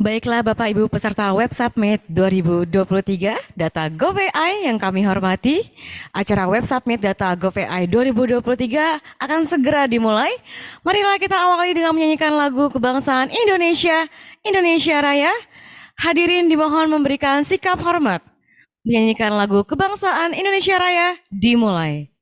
Baiklah Bapak Ibu peserta Web Summit 2023 Data GovAI yang kami hormati, acara Web Summit Data GovAI 2023 akan segera dimulai. Marilah kita awali dengan menyanyikan lagu kebangsaan Indonesia, Indonesia Raya. Hadirin dimohon memberikan sikap hormat. Menyanyikan lagu kebangsaan Indonesia Raya dimulai.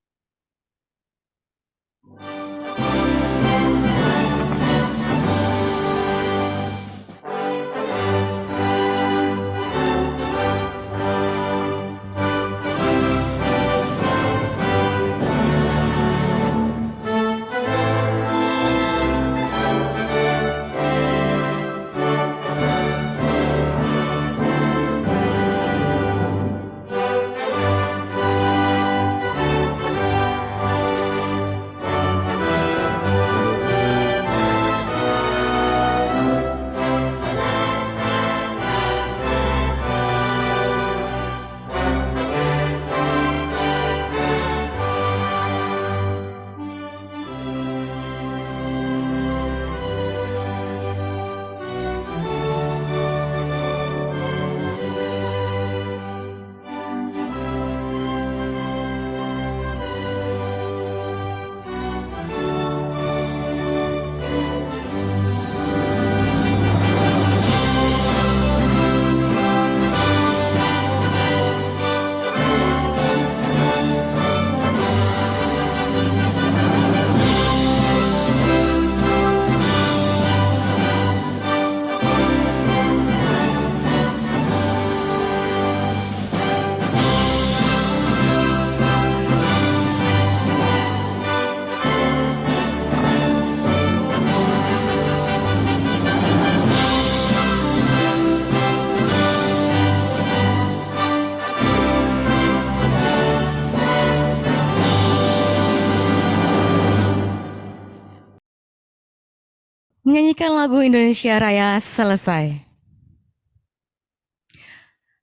Menyanyikan lagu Indonesia Raya selesai.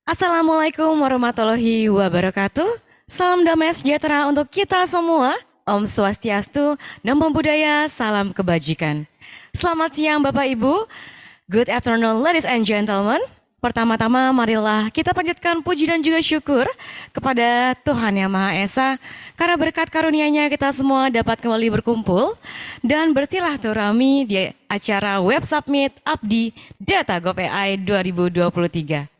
Assalamualaikum warahmatullahi wabarakatuh. Salam damai sejahtera untuk kita semua. Om Swastiastu, Namo Buddhaya, salam kebajikan. Selamat siang Bapak Ibu. Good afternoon ladies and gentlemen. Pertama-tama marilah kita panjatkan puji dan juga syukur kepada Tuhan Yang Maha Esa karena berkat karunia-Nya kita semua dapat kembali berkumpul dan bersilaturahmi di acara Web Summit Abdi Data GovAI 2023.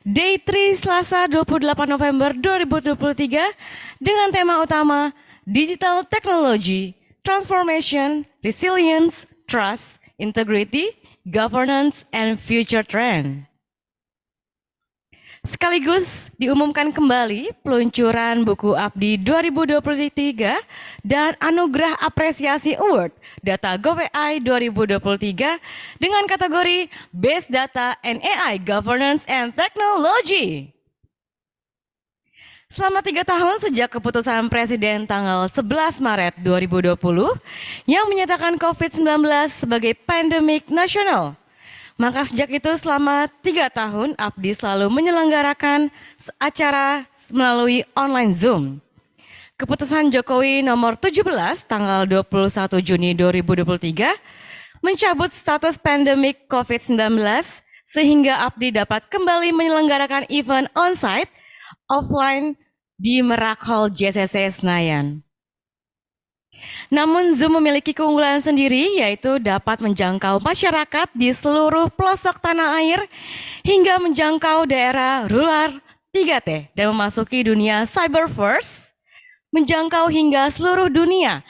Day 3 Selasa 28 November 2023 dengan tema utama Digital Technology, Transformation, Resilience, Trust, Integrity, Governance, and Future Trend. Sekaligus diumumkan kembali peluncuran buku Abdi 2023 dan Anugerah Apresiasi Award Data GovAI 2023 dengan kategori Best Data and AI Governance and Technology. Selama 3 tahun sejak keputusan Presiden tanggal 11 Maret 2020 yang menyatakan COVID-19 sebagai pandemik nasional, maka sejak itu selama 3 tahun Abdi selalu menyelenggarakan acara melalui online Zoom. Keputusan Jokowi nomor 17 tanggal 21 Juni 2023 mencabut status pandemik COVID-19 sehingga Abdi dapat kembali menyelenggarakan event onsite offline di Merak Hall JCC Senayan. Namun Zoom memiliki keunggulan sendiri yaitu dapat menjangkau masyarakat di seluruh pelosok tanah air hingga menjangkau daerah rural 3T dan memasuki dunia cyber first, menjangkau hingga seluruh dunia.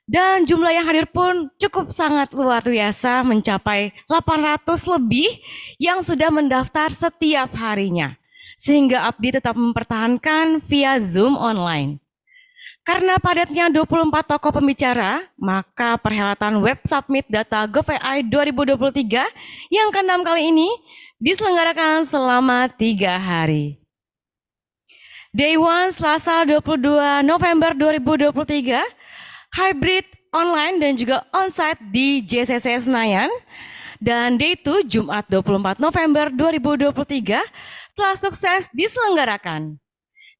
Dan jumlah yang hadir pun cukup sangat luar biasa mencapai 800 lebih yang sudah mendaftar setiap harinya. Sehingga Abdi tetap mempertahankan via Zoom online. Karena padatnya 24 tokoh pembicara, maka perhelatan Web Summit Data GovAI 2023 yang ke-6 kali ini diselenggarakan selama 3 hari. Day 1 Selasa 22 November 2023, hybrid online dan juga onsite di JCC Senayan. Dan Day 2 Jumat 24 November 2023 telah sukses diselenggarakan.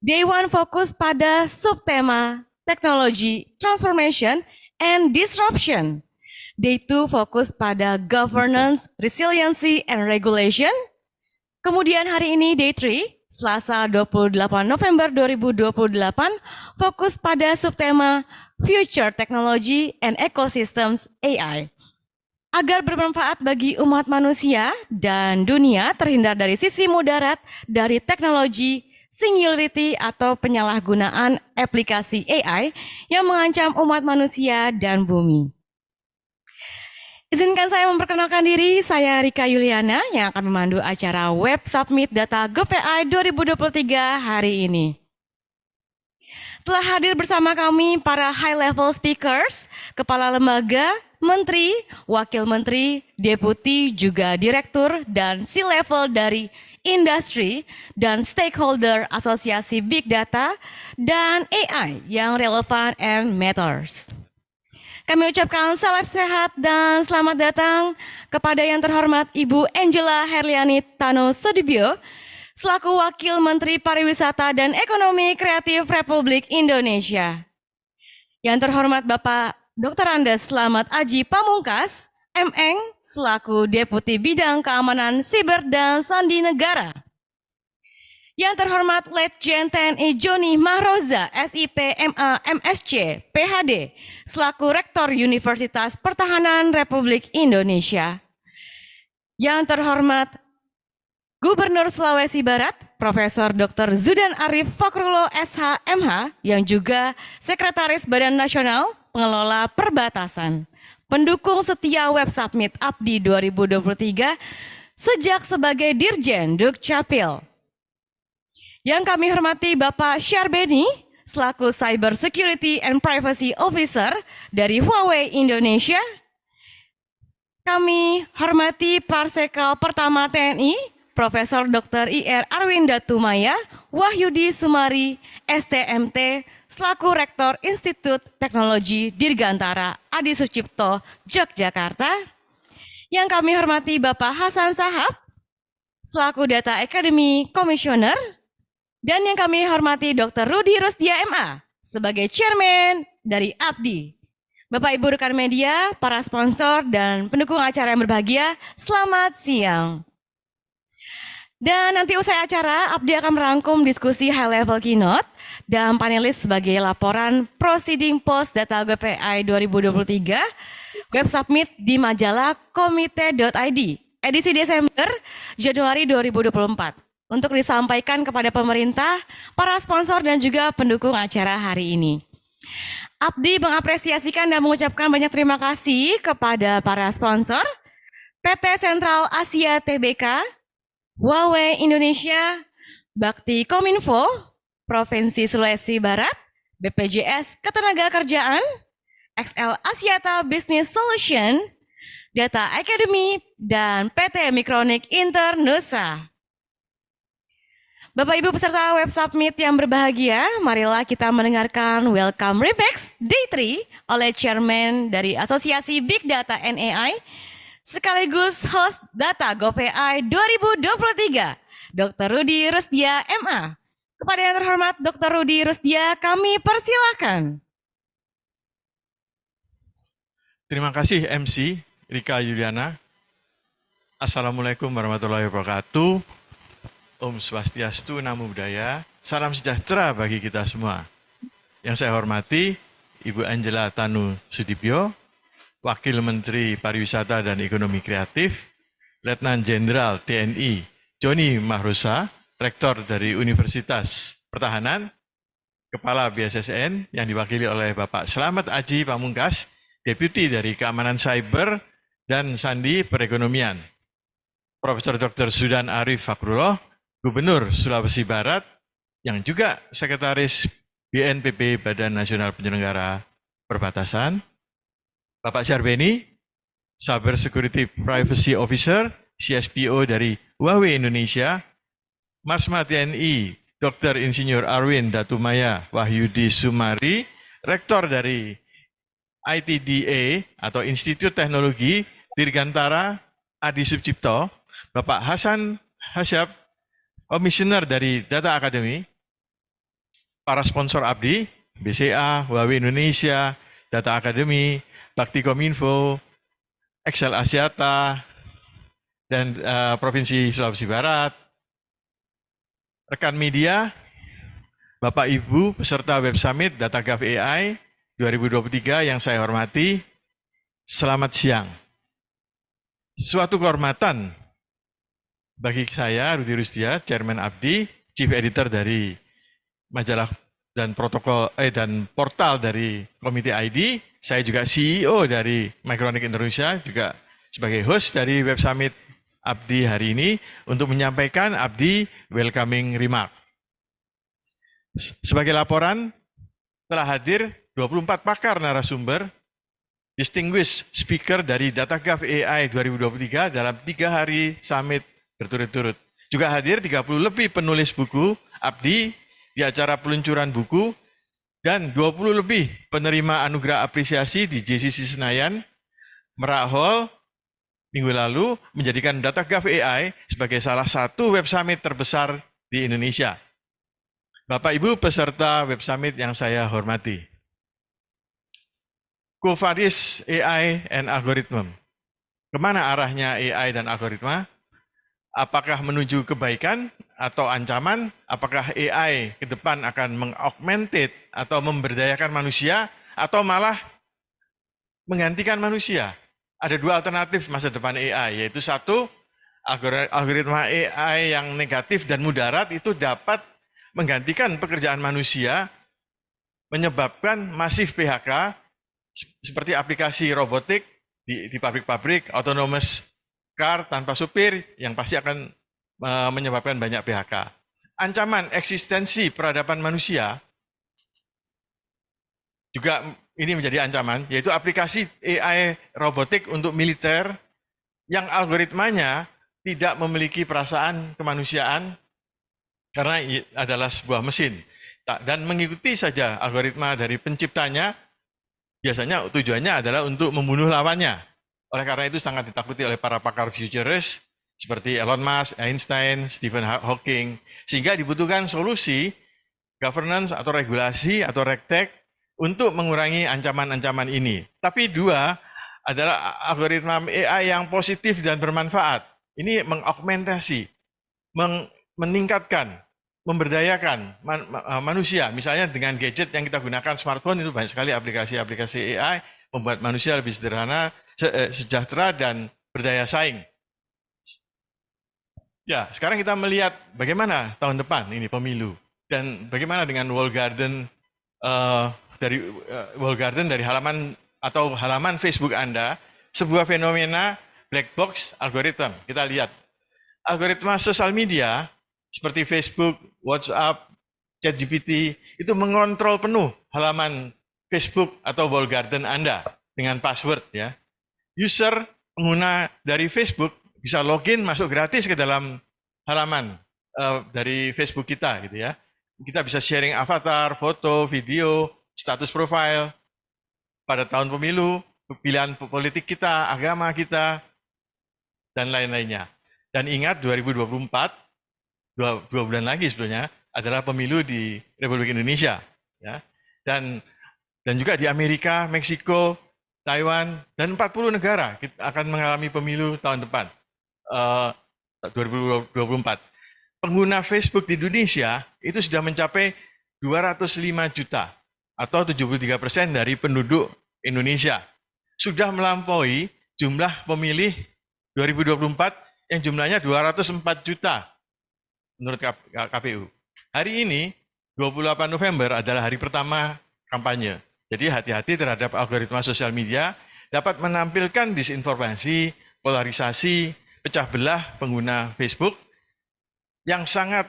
Day 1 fokus pada subtema teknologi, transformation, and disruption. Day 2 fokus pada governance, resiliency, and regulation. Kemudian hari ini Day 3, Selasa 28 November 2028, fokus pada subtema future technology and ecosystems AI. Agar bermanfaat bagi umat manusia dan dunia terhindar dari sisi mudarat dari teknologi singularity atau penyalahgunaan aplikasi AI yang mengancam umat manusia dan bumi. Izinkan saya memperkenalkan diri, saya Rika Yuliana yang akan memandu acara Web Summit Data GovAI 2023 hari ini. Telah hadir bersama kami para high level speakers, kepala lembaga, menteri, wakil menteri, deputi, juga direktur, dan C-level dari industri dan stakeholder asosiasi Big Data dan AI yang relevan and matters. Kami ucapkan salam sehat dan selamat datang kepada yang terhormat Ibu Angela Herliani Tano Sudibyo, selaku Wakil Menteri Pariwisata dan Ekonomi Kreatif Republik Indonesia. Yang terhormat Bapak Dr. Andes Slamet Aji Pamungkas, MN, selaku Deputi Bidang Keamanan Siber dan Sandi Negara. Yang terhormat Letjen TNI Joni Mahroza, SIP MA MSc, PhD, selaku Rektor Universitas Pertahanan Republik Indonesia. Yang terhormat Gubernur Sulawesi Barat, Profesor Dr. Zudan Arif Fakrullah SH.MH, yang juga Sekretaris Badan Nasional Pengelola Perbatasan, pendukung setia Web Summit Abdi 2023 sejak sebagai Dirjen Dukcapil. Yang kami hormati Bapak Syarbeni, selaku Cyber Security and Privacy Officer dari Huawei Indonesia. Kami hormati Parsekal Pertama TNI, Profesor Dr. IR Arwinda Tumaya Wahyudi Sumari, STMT, selaku Rektor Institut Teknologi Dirgantara Adi Sucipto, Yogyakarta. Yang kami hormati Bapak Hasan Sahab, selaku Data Academy Commissioner. Dan yang kami hormati Dr. Rudi Rusdia MA, sebagai Chairman dari Abdi. Bapak Ibu rekan media, para sponsor dan pendukung acara yang berbahagia, selamat siang. Dan nanti usai acara, Abdi akan merangkum diskusi high level keynote dan panelis sebagai laporan proceeding post data GPI 2023 web submit di majalah komite.id edisi Desember Januari 2024 untuk disampaikan kepada pemerintah, para sponsor dan juga pendukung acara hari ini. Abdi mengapresiasikan dan mengucapkan banyak terima kasih kepada para sponsor PT Sentral Asia Tbk, Huawei Indonesia, Bakti Kominfo, Provinsi Sulawesi Barat, BPJS Ketenagakerjaan, XL Asiata Business Solution, Data Academy, dan PT Mikronik Internusa. Bapak Ibu peserta Web Summit yang berbahagia, marilah kita mendengarkan Welcome Remix Day 3 oleh Chairman dari Asosiasi Big Data and AI, sekaligus host Data GoVI 2023, Dr. Rudi Rusdia MA. Kepada yang terhormat Dr. Rudi Rusdia, kami persilakan. Terima kasih MC Rika Yuliana. Assalamualaikum warahmatullahi wabarakatuh. Om Swastiastu, Namo Buddhaya. Salam sejahtera bagi kita semua. Yang saya hormati Ibu Angela Tanu Sudibyo, Wakil Menteri Pariwisata dan Ekonomi Kreatif, Letnan Jenderal TNI Joni Mahrusa, Rektor dari Universitas Pertahanan, Kepala BSSN yang diwakili oleh Bapak Slamet Aji Pamungkas, Deputi dari Keamanan Cyber dan Sandi Perekonomian, Profesor Dr. Sudan Arif Fakrullah, Gubernur Sulawesi Barat, yang juga Sekretaris BNPB Badan Nasional Penyelenggara Perbatasan, Bapak Syarbeni, Cyber Security Privacy Officer, CSPO dari Huawei Indonesia, Marsma TNI, Dr. Insinyur Arwin Datumaya Wahyudi Sumari, Rektor dari ITDA atau Institut Teknologi Dirgantara Adi Sucipto, Bapak Hasan Hasyab, Komisioner dari Data Academy, para sponsor Abdi, BCA, Huawei Indonesia, Data Academy, Bakti Kominfo, XL Asiata, dan Provinsi Sulawesi Barat, rekan media, Bapak Ibu peserta Web Summit Data Gov AI 2023 yang saya hormati, selamat siang. Suatu kehormatan bagi saya, Rudi Rusdia, Chairman Abdi, Chief Editor dari majalah dan protokol dan portal dari Komite ID. Saya juga CEO dari Mikronik Indonesia, juga sebagai host dari Web Summit Abdi hari ini untuk menyampaikan Abdi welcoming remark. Sebagai laporan, telah hadir 24 pakar narasumber, distinguished speaker dari Data Gov AI 2023 dalam 3 hari summit berturut-turut. Juga hadir 30 lebih penulis buku Abdi di acara peluncuran buku dan 20 lebih penerima anugerah apresiasi di JCC Senayan, Merak Hall minggu lalu menjadikan Data Gov AI sebagai salah satu web summit terbesar di Indonesia. Bapak Ibu peserta web summit yang saya hormati. Covadis AI and Algorithm. Kemana arahnya AI dan algoritma? Apakah menuju kebaikan atau ancaman? Apakah AI ke depan akan mengaugmented atau memberdayakan manusia atau malah menggantikan manusia? Ada 2 alternatif masa depan AI, yaitu satu, algoritma AI yang negatif dan mudarat itu dapat menggantikan pekerjaan manusia, menyebabkan masif PHK, seperti aplikasi robotik di pabrik-pabrik, autonomous car tanpa supir yang pasti akan menyebabkan banyak PHK. Ancaman eksistensi peradaban manusia juga ini menjadi ancaman, yaitu aplikasi AI robotik untuk militer yang algoritmanya tidak memiliki perasaan kemanusiaan karena adalah sebuah mesin dan mengikuti saja algoritma dari penciptanya. Biasanya tujuannya adalah untuk membunuh lawannya. Oleh karena itu sangat ditakuti oleh para pakar futurist seperti Elon Musk, Einstein, Stephen Hawking, sehingga dibutuhkan solusi governance atau regulasi atau regtech untuk mengurangi ancaman-ancaman ini. Tapi 2 adalah algoritma AI yang positif dan bermanfaat. Ini mengaugmentasi meningkatkan, memberdayakan manusia. Misalnya dengan gadget yang kita gunakan, smartphone, itu banyak sekali aplikasi-aplikasi AI membuat manusia lebih sederhana, sejahtera, dan berdaya saing. Ya, sekarang kita melihat bagaimana tahun depan ini pemilu, dan bagaimana dengan walled garden dari halaman atau halaman Facebook Anda, sebuah fenomena black box algoritma. Kita lihat algoritma sosial media seperti Facebook, WhatsApp, ChatGPT itu mengontrol penuh halaman Facebook atau walled garden Anda dengan password, ya. User pengguna dari Facebook bisa login masuk gratis ke dalam halaman dari Facebook kita, gitu ya. Kita bisa sharing avatar, foto, video, status profile pada tahun pemilu, pilihan politik kita, agama kita, dan lain-lainnya. Dan ingat 2024, dua bulan lagi sebetulnya, adalah pemilu di Republik Indonesia, ya. Dan juga di Amerika, Meksiko, Taiwan, dan 40 negara kita akan mengalami pemilu tahun depan, 2024. Pengguna Facebook di Indonesia itu sudah mencapai 205 juta, atau 73% dari penduduk Indonesia. Sudah melampaui jumlah pemilih 2024 yang jumlahnya 204 juta menurut KPU. Hari ini, 28 November adalah hari pertama kampanye. Jadi hati-hati terhadap algoritma sosial media, dapat menampilkan disinformasi, polarisasi, pecah belah pengguna Facebook yang sangat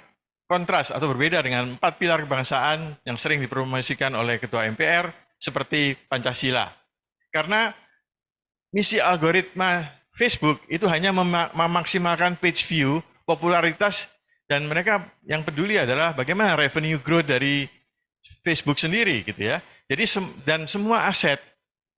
kontras atau berbeda dengan 4 pilar kebangsaan yang sering dipromosikan oleh Ketua MPR seperti Pancasila. Karena misi algoritma Facebook itu hanya memaksimalkan page view, popularitas, dan mereka yang peduli adalah bagaimana revenue growth dari Facebook sendiri, gitu ya. Jadi dan semua aset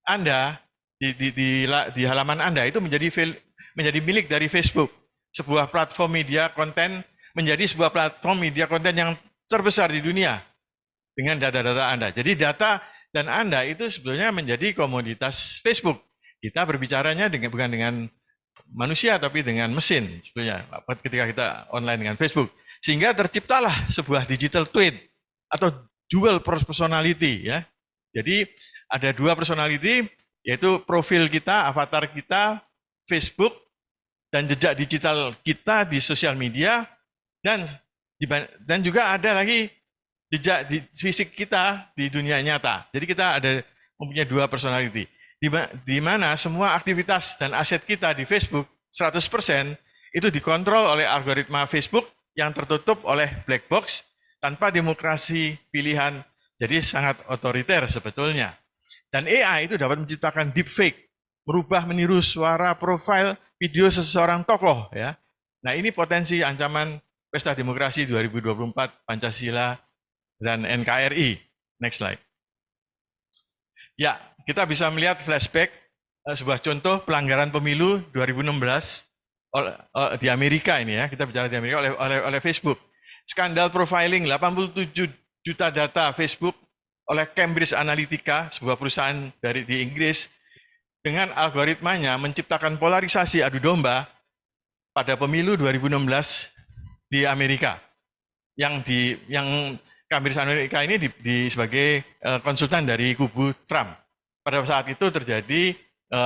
Anda di halaman Anda itu menjadi milik dari Facebook. Sebuah platform media konten menjadi sebuah platform media konten yang terbesar di dunia dengan data-data Anda. Jadi data dan Anda itu sebetulnya menjadi komoditas Facebook. Kita berbicaranya bukan dengan manusia tapi dengan mesin sebetulnya ketika kita online dengan Facebook. Sehingga terciptalah sebuah digital twin atau dual personality, ya. Jadi ada 2 personality, yaitu profil kita, avatar kita, Facebook, dan jejak digital kita di sosial media, dan juga ada lagi jejak fisik kita di dunia nyata. Jadi kita mempunyai 2 personality, di mana semua aktivitas dan aset kita di Facebook 100% itu dikontrol oleh algoritma Facebook yang tertutup oleh black box tanpa demokrasi pilihan. Jadi sangat otoriter sebetulnya. Dan AI itu dapat menciptakan deepfake, merubah meniru suara, profil, video seseorang tokoh, ya. Nah, ini potensi ancaman pesta demokrasi 2024, Pancasila, dan NKRI. Next slide. Ya, kita bisa melihat flashback sebuah contoh pelanggaran pemilu 2016 di Amerika ini, ya. Kita bicara di Amerika oleh Facebook. Skandal profiling 87 juta data Facebook oleh Cambridge Analytica, sebuah perusahaan di Inggris, dengan algoritmanya menciptakan polarisasi adu domba pada pemilu 2016 di Amerika. Yang Cambridge Analytica ini sebagai konsultan dari kubu Trump. Pada saat itu terjadi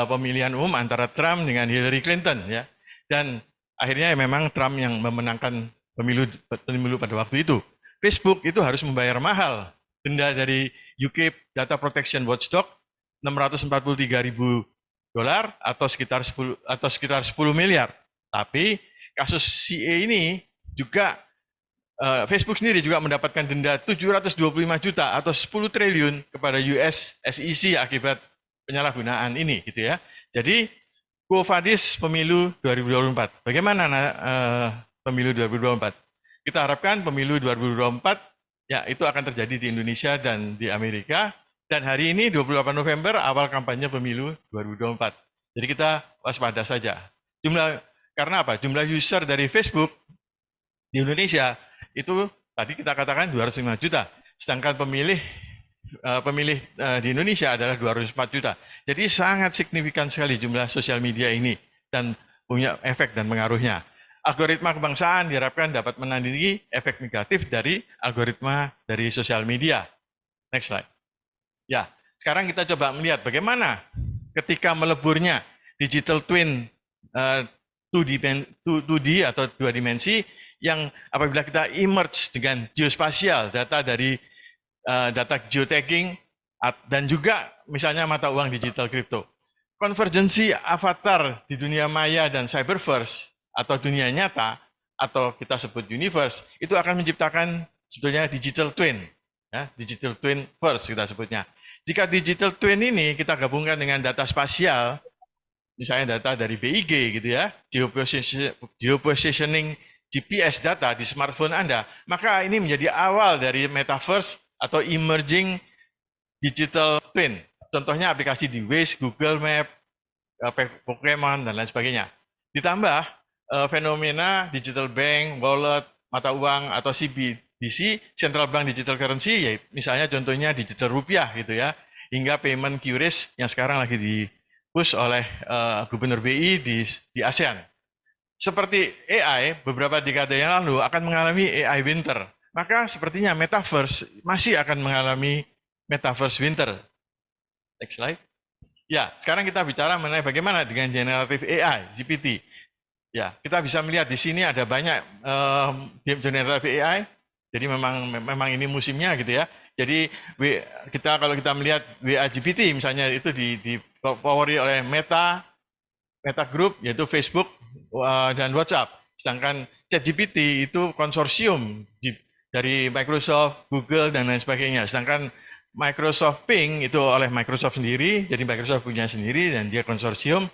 pemilihan umum antara Trump dengan Hillary Clinton, ya. Dan akhirnya memang Trump yang memenangkan pemilu pada waktu itu. Facebook itu harus membayar mahal denda dari UK Data Protection Watchdog $643.000 atau sekitar 10 miliar. Tapi kasus CA ini juga Facebook sendiri juga mendapatkan denda 725 juta atau 10 triliun kepada US SEC akibat penyalahgunaan ini, gitu ya. Jadi Quo Vadis pemilu 2024. Bagaimana pemilu 2024? Kita harapkan pemilu 2024 ya itu akan terjadi di Indonesia dan di Amerika. Dan hari ini 28 November awal kampanye pemilu 2024. Jadi kita waspada saja. Karena apa? Jumlah user dari Facebook di Indonesia itu tadi kita katakan 205 juta. Sedangkan pemilih di Indonesia adalah 204 juta. Jadi sangat signifikan sekali jumlah sosial media ini dan punya efek dan pengaruhnya. algoritma kebangsaan diharapkan dapat menandingi efek negatif dari algoritma dari sosial media. Next slide. Ya, sekarang kita coba melihat bagaimana ketika meleburnya digital twin 2D atau dua dimensi yang apabila kita emerge dengan geospasial, data dari data geotagging dan juga misalnya mata uang digital kripto. Konvergensi avatar di dunia maya dan cyberverse atau dunia nyata atau kita sebut universe itu akan menciptakan sebetulnya digital twin, ya, digital twin verse kita sebutnya. Jika digital twin ini kita gabungkan dengan data spasial, misalnya data dari BIG gitu ya, geopositioning GPS data di smartphone Anda, maka ini menjadi awal dari metaverse atau emerging digital twin. Contohnya aplikasi di Waze, Google Map, Pokemon, dan lain sebagainya. Ditambah fenomena digital bank, wallet, mata uang, atau CBDC, Central Bank Digital Currency, ya, misalnya contohnya digital rupiah gitu ya, hingga payment QRIS yang sekarang lagi di-push oleh Gubernur BI di ASEAN. Seperti AI, beberapa dekade yang lalu akan mengalami AI winter. Maka sepertinya metaverse masih akan mengalami metaverse winter. Next slide. Ya, sekarang kita bicara mengenai bagaimana dengan generative AI, GPT. Ya, kita bisa melihat di sini ada banyak generative AI. Jadi memang ini musimnya gitu ya. Jadi kalau kita melihat WA-GPT misalnya itu dipoweri oleh Meta Group, yaitu Facebook dan WhatsApp. Sedangkan ChatGPT itu konsorsium dari Microsoft, Google, dan lain sebagainya. Sedangkan Microsoft Bing itu oleh Microsoft sendiri, jadi Microsoft punya sendiri dan dia konsorsium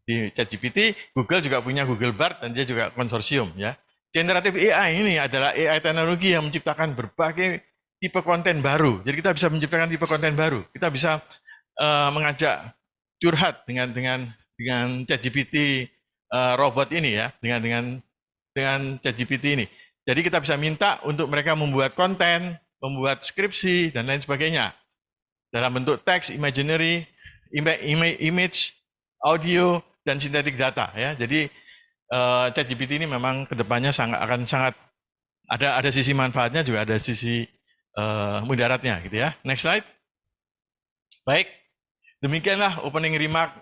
di ChatGPT. Google juga punya Google Bard dan dia juga konsorsium ya. Generative AI ini adalah AI teknologi yang menciptakan berbagai tipe konten baru. Jadi kita bisa menciptakan tipe konten baru. Kita bisa mengajak curhat dengan ChatGPT robot ini ya, dengan ChatGPT ini. Jadi kita bisa minta untuk mereka membuat konten, membuat skripsi, dan lain sebagainya. Dalam bentuk teks, imaginary, image, audio, dan sintetik data. Ya. Jadi ChatGPT ini memang kedepannya akan sangat ada sisi manfaatnya juga ada sisi mudaratnya gitu ya. Next slide. Baik, demikianlah opening remark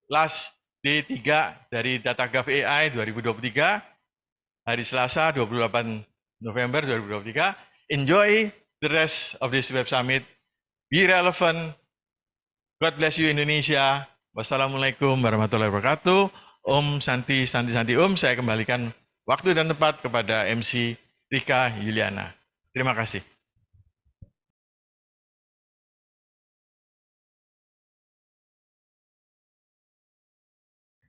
last D3 dari Data Gov AI 2023 hari Selasa 28 November 2023. Enjoy the rest of this Web Summit. Be relevant. God bless you Indonesia. Wassalamualaikum warahmatullahi wabarakatuh. Om Santi Santi Santi Om. Saya kembalikan waktu dan tempat kepada MC Rika Yuliana. Terima kasih.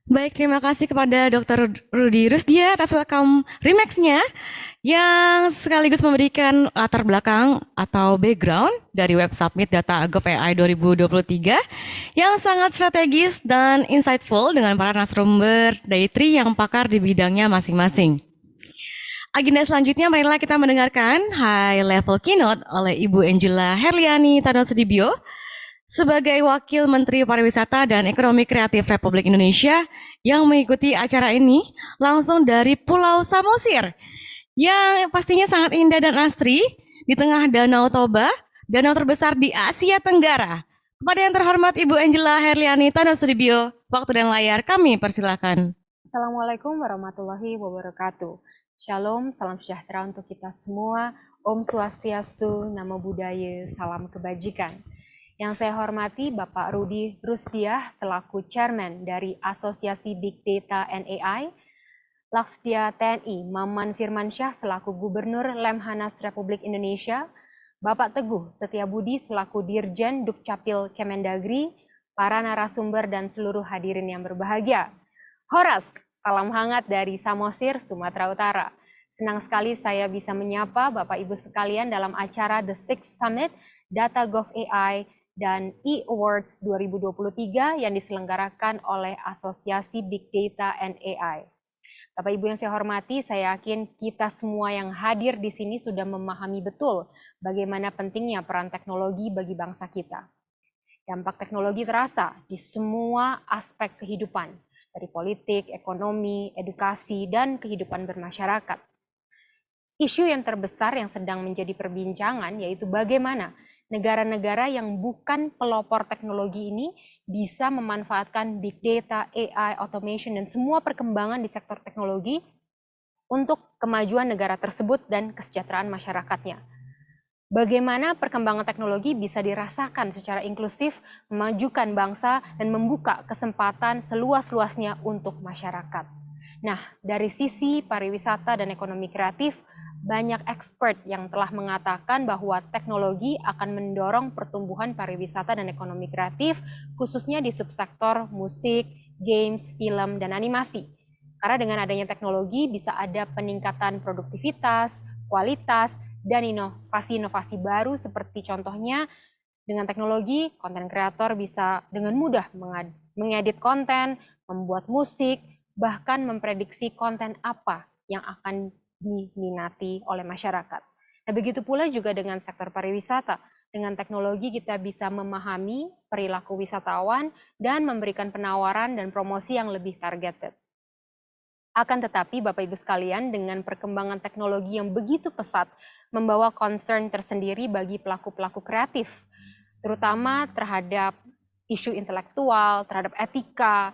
Baik, terima kasih kepada Dr. Rudy Rusdia atas welcome remarks-nya yang sekaligus memberikan latar belakang atau background dari Web Summit Data Gov AI 2023 yang sangat strategis dan insightful dengan para narasumber dari TRI yang pakar di bidangnya masing-masing. Agenda selanjutnya marilah kita mendengarkan high level keynote oleh Ibu Angela Herliani Thanosudibyo sebagai Wakil Menteri Pariwisata dan Ekonomi Kreatif Republik Indonesia yang mengikuti acara ini langsung dari Pulau Samosir yang pastinya sangat indah dan asri di tengah Danau Toba, danau terbesar di Asia Tenggara. Kepada yang terhormat Ibu Angela Herliani Thanosudibyo, waktu dan layar kami persilakan. Assalamualaikum warahmatullahi wabarakatuh. Shalom, salam sejahtera untuk kita semua. Om Swastiastu, Namo Buddhaya, salam kebajikan. Yang saya hormati Bapak Rudy Rusdia selaku Chairman dari Asosiasi Big Data and AI, Laksdia TNI Maman Firmansyah selaku Gubernur Lemhanas Republik Indonesia, Bapak Teguh Setiabudi selaku Dirjen Dukcapil Kemendagri, para narasumber dan seluruh hadirin yang berbahagia. Horas, salam hangat dari Samosir, Sumatera Utara. Senang sekali saya bisa menyapa Bapak Ibu sekalian dalam acara The Sixth Summit Data Gov AI dan E-Awards 2023 yang diselenggarakan oleh Asosiasi Big Data and AI. Bapak Ibu yang saya hormati, saya yakin kita semua yang hadir di sini sudah memahami betul bagaimana pentingnya peran teknologi bagi bangsa kita. Dampak teknologi terasa di semua aspek kehidupan, dari politik, ekonomi, edukasi, dan kehidupan bermasyarakat. Isu yang terbesar yang sedang menjadi perbincangan yaitu bagaimana negara-negara yang bukan pelopor teknologi ini bisa memanfaatkan big data, AI, automation, dan semua perkembangan di sektor teknologi untuk kemajuan negara tersebut dan kesejahteraan masyarakatnya. Bagaimana perkembangan teknologi bisa dirasakan secara inklusif, memajukan bangsa, dan membuka kesempatan seluas-luasnya untuk masyarakat. Nah, dari sisi pariwisata dan ekonomi kreatif, banyak expert yang telah mengatakan bahwa teknologi akan mendorong pertumbuhan pariwisata dan ekonomi kreatif, khususnya di subsektor musik, games, film, dan animasi. Karena dengan adanya teknologi bisa ada peningkatan produktivitas, kualitas, dan inovasi-inovasi baru seperti contohnya dengan teknologi, konten kreator bisa dengan mudah mengedit konten, membuat musik, bahkan memprediksi konten apa yang akan diminati oleh masyarakat. Nah, begitu pula juga dengan sektor pariwisata. Dengan teknologi kita bisa memahami perilaku wisatawan dan memberikan penawaran dan promosi yang lebih targeted. Akan tetapi Bapak Ibu sekalian, dengan perkembangan teknologi yang begitu pesat membawa concern tersendiri bagi pelaku-pelaku kreatif, terutama terhadap isu intelektual, terhadap etika,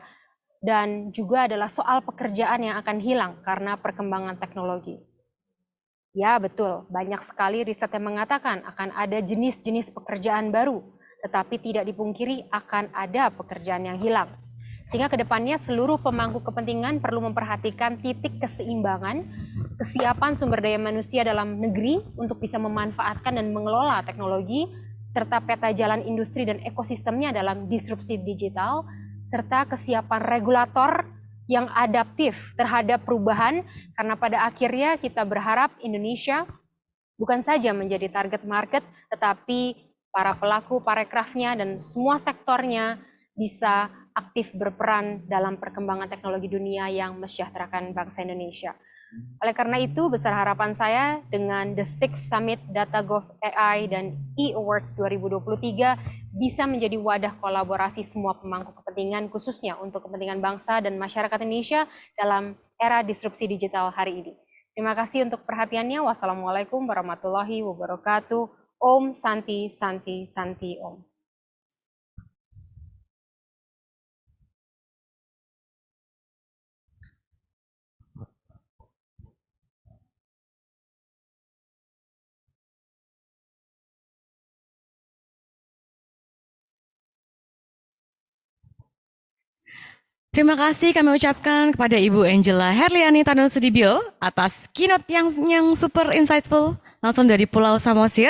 dan juga adalah soal pekerjaan yang akan hilang karena perkembangan teknologi. Ya betul, banyak sekali riset yang mengatakan akan ada jenis-jenis pekerjaan baru, tetapi tidak dipungkiri akan ada pekerjaan yang hilang. Sehingga kedepannya seluruh pemangku kepentingan perlu memperhatikan titik keseimbangan, kesiapan sumber daya manusia dalam negeri untuk bisa memanfaatkan dan mengelola teknologi, serta peta jalan industri dan ekosistemnya dalam disrupsi digital, serta kesiapan regulator yang adaptif terhadap perubahan, karena pada akhirnya kita berharap Indonesia bukan saja menjadi target market, tetapi para pelaku parekrafnya dan semua sektornya bisa aktif berperan dalam perkembangan teknologi dunia yang mensejahterakan bangsa Indonesia. Oleh karena itu, besar harapan saya dengan The Sixth Summit Data Gov AI dan E-Awards 2023 bisa menjadi wadah kolaborasi semua pemangku kepentingan, khususnya untuk kepentingan bangsa dan masyarakat Indonesia dalam era disrupsi digital hari ini. Terima kasih untuk perhatiannya. Wassalamualaikum warahmatullahi wabarakatuh. Om Santi Santi Santi Om. Terima kasih kami ucapkan kepada Ibu Angela Herliani Tanusudibyo atas keynote yang super insightful langsung dari Pulau Samosir,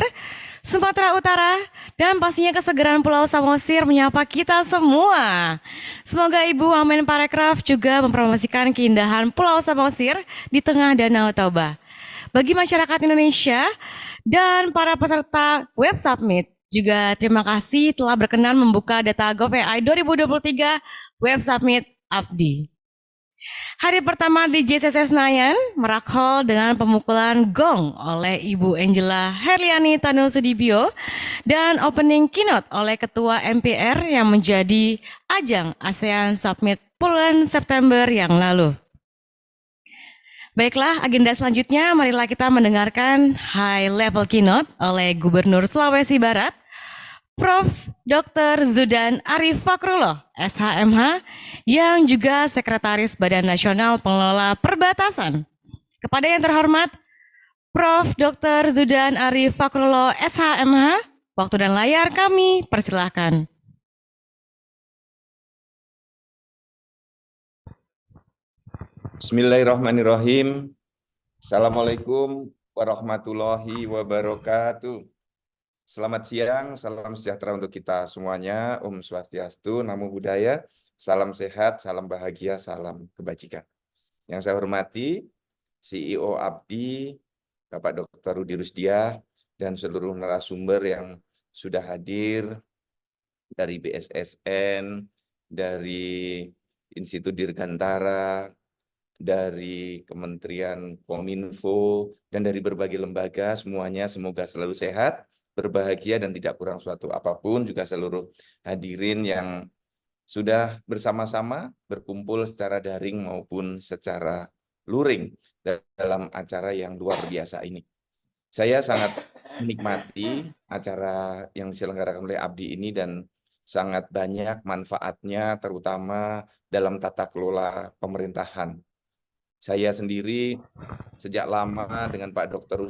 Sumatera Utara, dan pastinya kesegeran Pulau Samosir menyapa kita semua. Semoga Ibu Wamen Parekraf juga mempromosikan keindahan Pulau Samosir di tengah Danau Toba. Bagi masyarakat Indonesia dan para peserta Web Summit, juga terima kasih telah berkenan membuka data GovAI 2023 Web Summit Abdi. Hari pertama di JCC Senayan merak hall dengan pemukulan gong oleh Ibu Angela Herliani Tanusudibyo dan opening keynote oleh Ketua MPR yang menjadi ajang ASEAN Summit bulan September yang lalu. Baiklah, agenda selanjutnya marilah kita mendengarkan high level keynote oleh Gubernur Sulawesi Barat, Prof. Dr. Zudan Arif Fakrullah, SHMH, yang juga Sekretaris Badan Nasional Pengelola Perbatasan. Kepada yang terhormat, Prof. Dr. Zudan Arif Fakrullah, SHMH, waktu dan layar kami persilahkan. Bismillahirrahmanirrahim. Assalamualaikum warahmatullahi wabarakatuh. Selamat siang, salam sejahtera untuk kita semuanya. Om Swastiastu, Namo Buddhaya, salam sehat, salam bahagia, salam kebajikan. Yang saya hormati, CEO Abdi, Bapak Dr. Rudi Rusdiah, dan seluruh narasumber yang sudah hadir dari BSSN, dari Institut Dirgantara, dari Kementerian Kominfo, dan dari berbagai lembaga, semuanya semoga selalu sehat, berbahagia, dan tidak kurang suatu apapun. Juga seluruh hadirin yang sudah bersama-sama berkumpul secara daring maupun secara luring dalam acara yang luar biasa ini. Saya sangat menikmati acara yang diselenggarakan oleh Abdi ini dan sangat banyak manfaatnya terutama dalam tata kelola pemerintahan. Saya sendiri sejak lama dengan Pak Dr.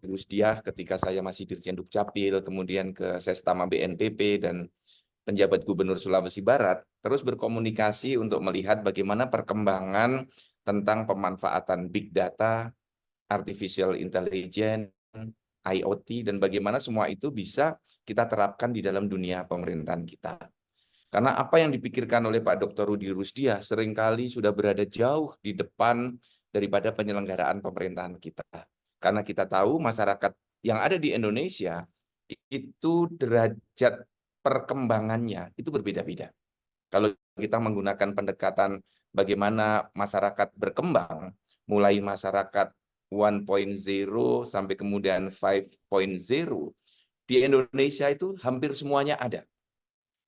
Rusdiah ketika saya masih Dirjen Dukcapil, kemudian ke Sestama BNPB dan penjabat Gubernur Sulawesi Barat, terus berkomunikasi untuk melihat bagaimana perkembangan tentang pemanfaatan big data, artificial intelligence, IoT, dan bagaimana semua itu bisa kita terapkan di dalam dunia pemerintahan kita. Karena apa yang dipikirkan oleh Pak Dr. Rudi Rusdiah seringkali sudah berada jauh di depan daripada penyelenggaraan pemerintahan kita. Karena kita tahu masyarakat yang ada di Indonesia itu derajat perkembangannya itu berbeda-beda. Kalau kita menggunakan pendekatan bagaimana masyarakat berkembang, mulai masyarakat 1.0 sampai kemudian 5.0, di Indonesia itu hampir semuanya ada.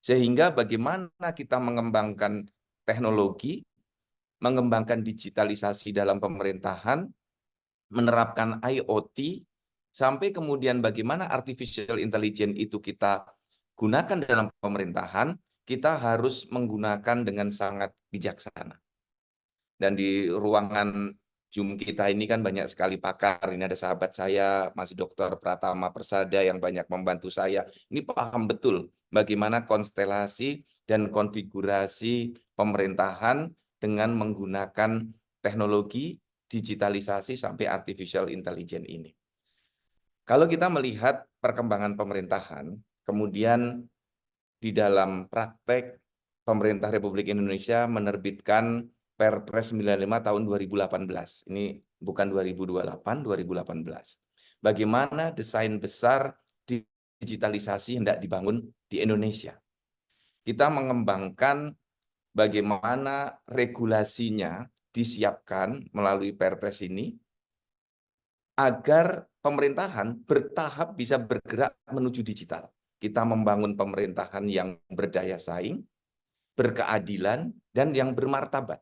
Sehingga bagaimana kita mengembangkan teknologi, mengembangkan digitalisasi dalam pemerintahan, menerapkan IoT, sampai kemudian bagaimana artificial intelligence itu kita gunakan dalam pemerintahan, kita harus menggunakan dengan sangat bijaksana. Dan di ruangan Zoom kita ini kan banyak sekali pakar. Ini ada sahabat saya, Mas Dr. Pratama Persada yang banyak membantu saya. Ini paham betul bagaimana konstelasi dan konfigurasi pemerintahan dengan menggunakan teknologi, digitalisasi sampai artificial intelligence ini. Kalau kita melihat perkembangan pemerintahan, kemudian di dalam praktek pemerintah Republik Indonesia menerbitkan Perpres 95 tahun 2018. Ini bukan 2028, 2018. Bagaimana desain besar digitalisasi hendak dibangun di Indonesia. Kita mengembangkan bagaimana regulasinya disiapkan melalui Perpres ini agar pemerintahan bertahap bisa bergerak menuju digital. Kita membangun pemerintahan yang berdaya saing, berkeadilan, dan yang bermartabat.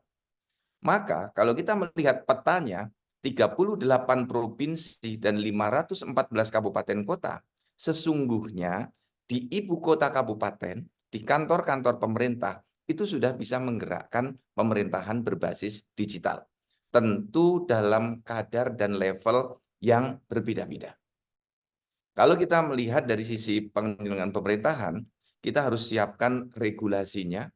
Maka kalau kita melihat petanya, 38 provinsi dan 514 kabupaten kota, sesungguhnya di ibu kota kabupaten, di kantor-kantor pemerintah, itu sudah bisa menggerakkan pemerintahan berbasis digital. Tentu dalam kadar dan level yang berbeda-beda. Kalau kita melihat dari sisi penyelenggaraan pemerintahan, kita harus siapkan regulasinya,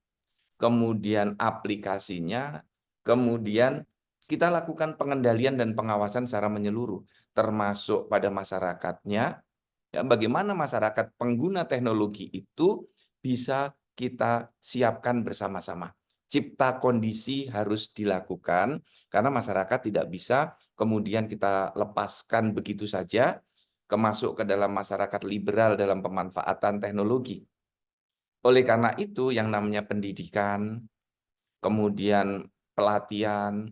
kemudian aplikasinya, kemudian kita lakukan pengendalian dan pengawasan secara menyeluruh, termasuk pada masyarakatnya. Ya, bagaimana masyarakat pengguna teknologi itu bisa kita siapkan bersama-sama. Cipta kondisi harus dilakukan, karena masyarakat tidak bisa kemudian kita lepaskan begitu saja, masuk ke dalam masyarakat liberal dalam pemanfaatan teknologi. Oleh karena itu, yang namanya pendidikan, kemudian pelatihan,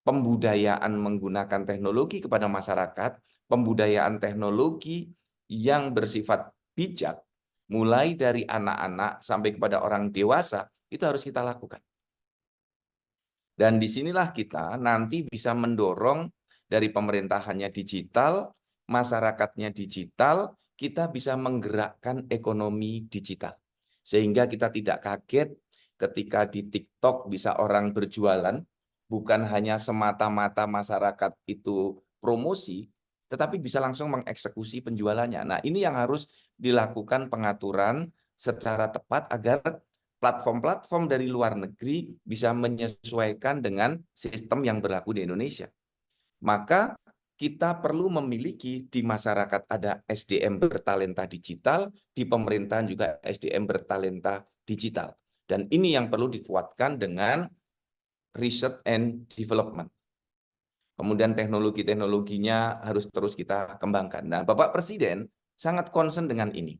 pembudayaan menggunakan teknologi kepada masyarakat, pembudayaan teknologi yang bersifat bijak, mulai dari anak-anak sampai kepada orang dewasa, itu harus kita lakukan. Dan disinilah kita nanti bisa mendorong dari pemerintahannya digital, masyarakatnya digital, kita bisa menggerakkan ekonomi digital. Sehingga kita tidak kaget ketika di TikTok bisa orang berjualan, bukan hanya semata-mata masyarakat itu promosi, tetapi bisa langsung mengeksekusi penjualannya. Nah, ini yang harus dilakukan pengaturan secara tepat agar platform-platform dari luar negeri bisa menyesuaikan dengan sistem yang berlaku di Indonesia. Maka kita perlu memiliki di masyarakat ada SDM bertalenta digital, di pemerintahan juga SDM bertalenta digital. Dan ini yang perlu dikuatkan dengan research and development. Kemudian teknologi-teknologinya harus terus kita kembangkan. Nah, Bapak Presiden sangat concern dengan ini.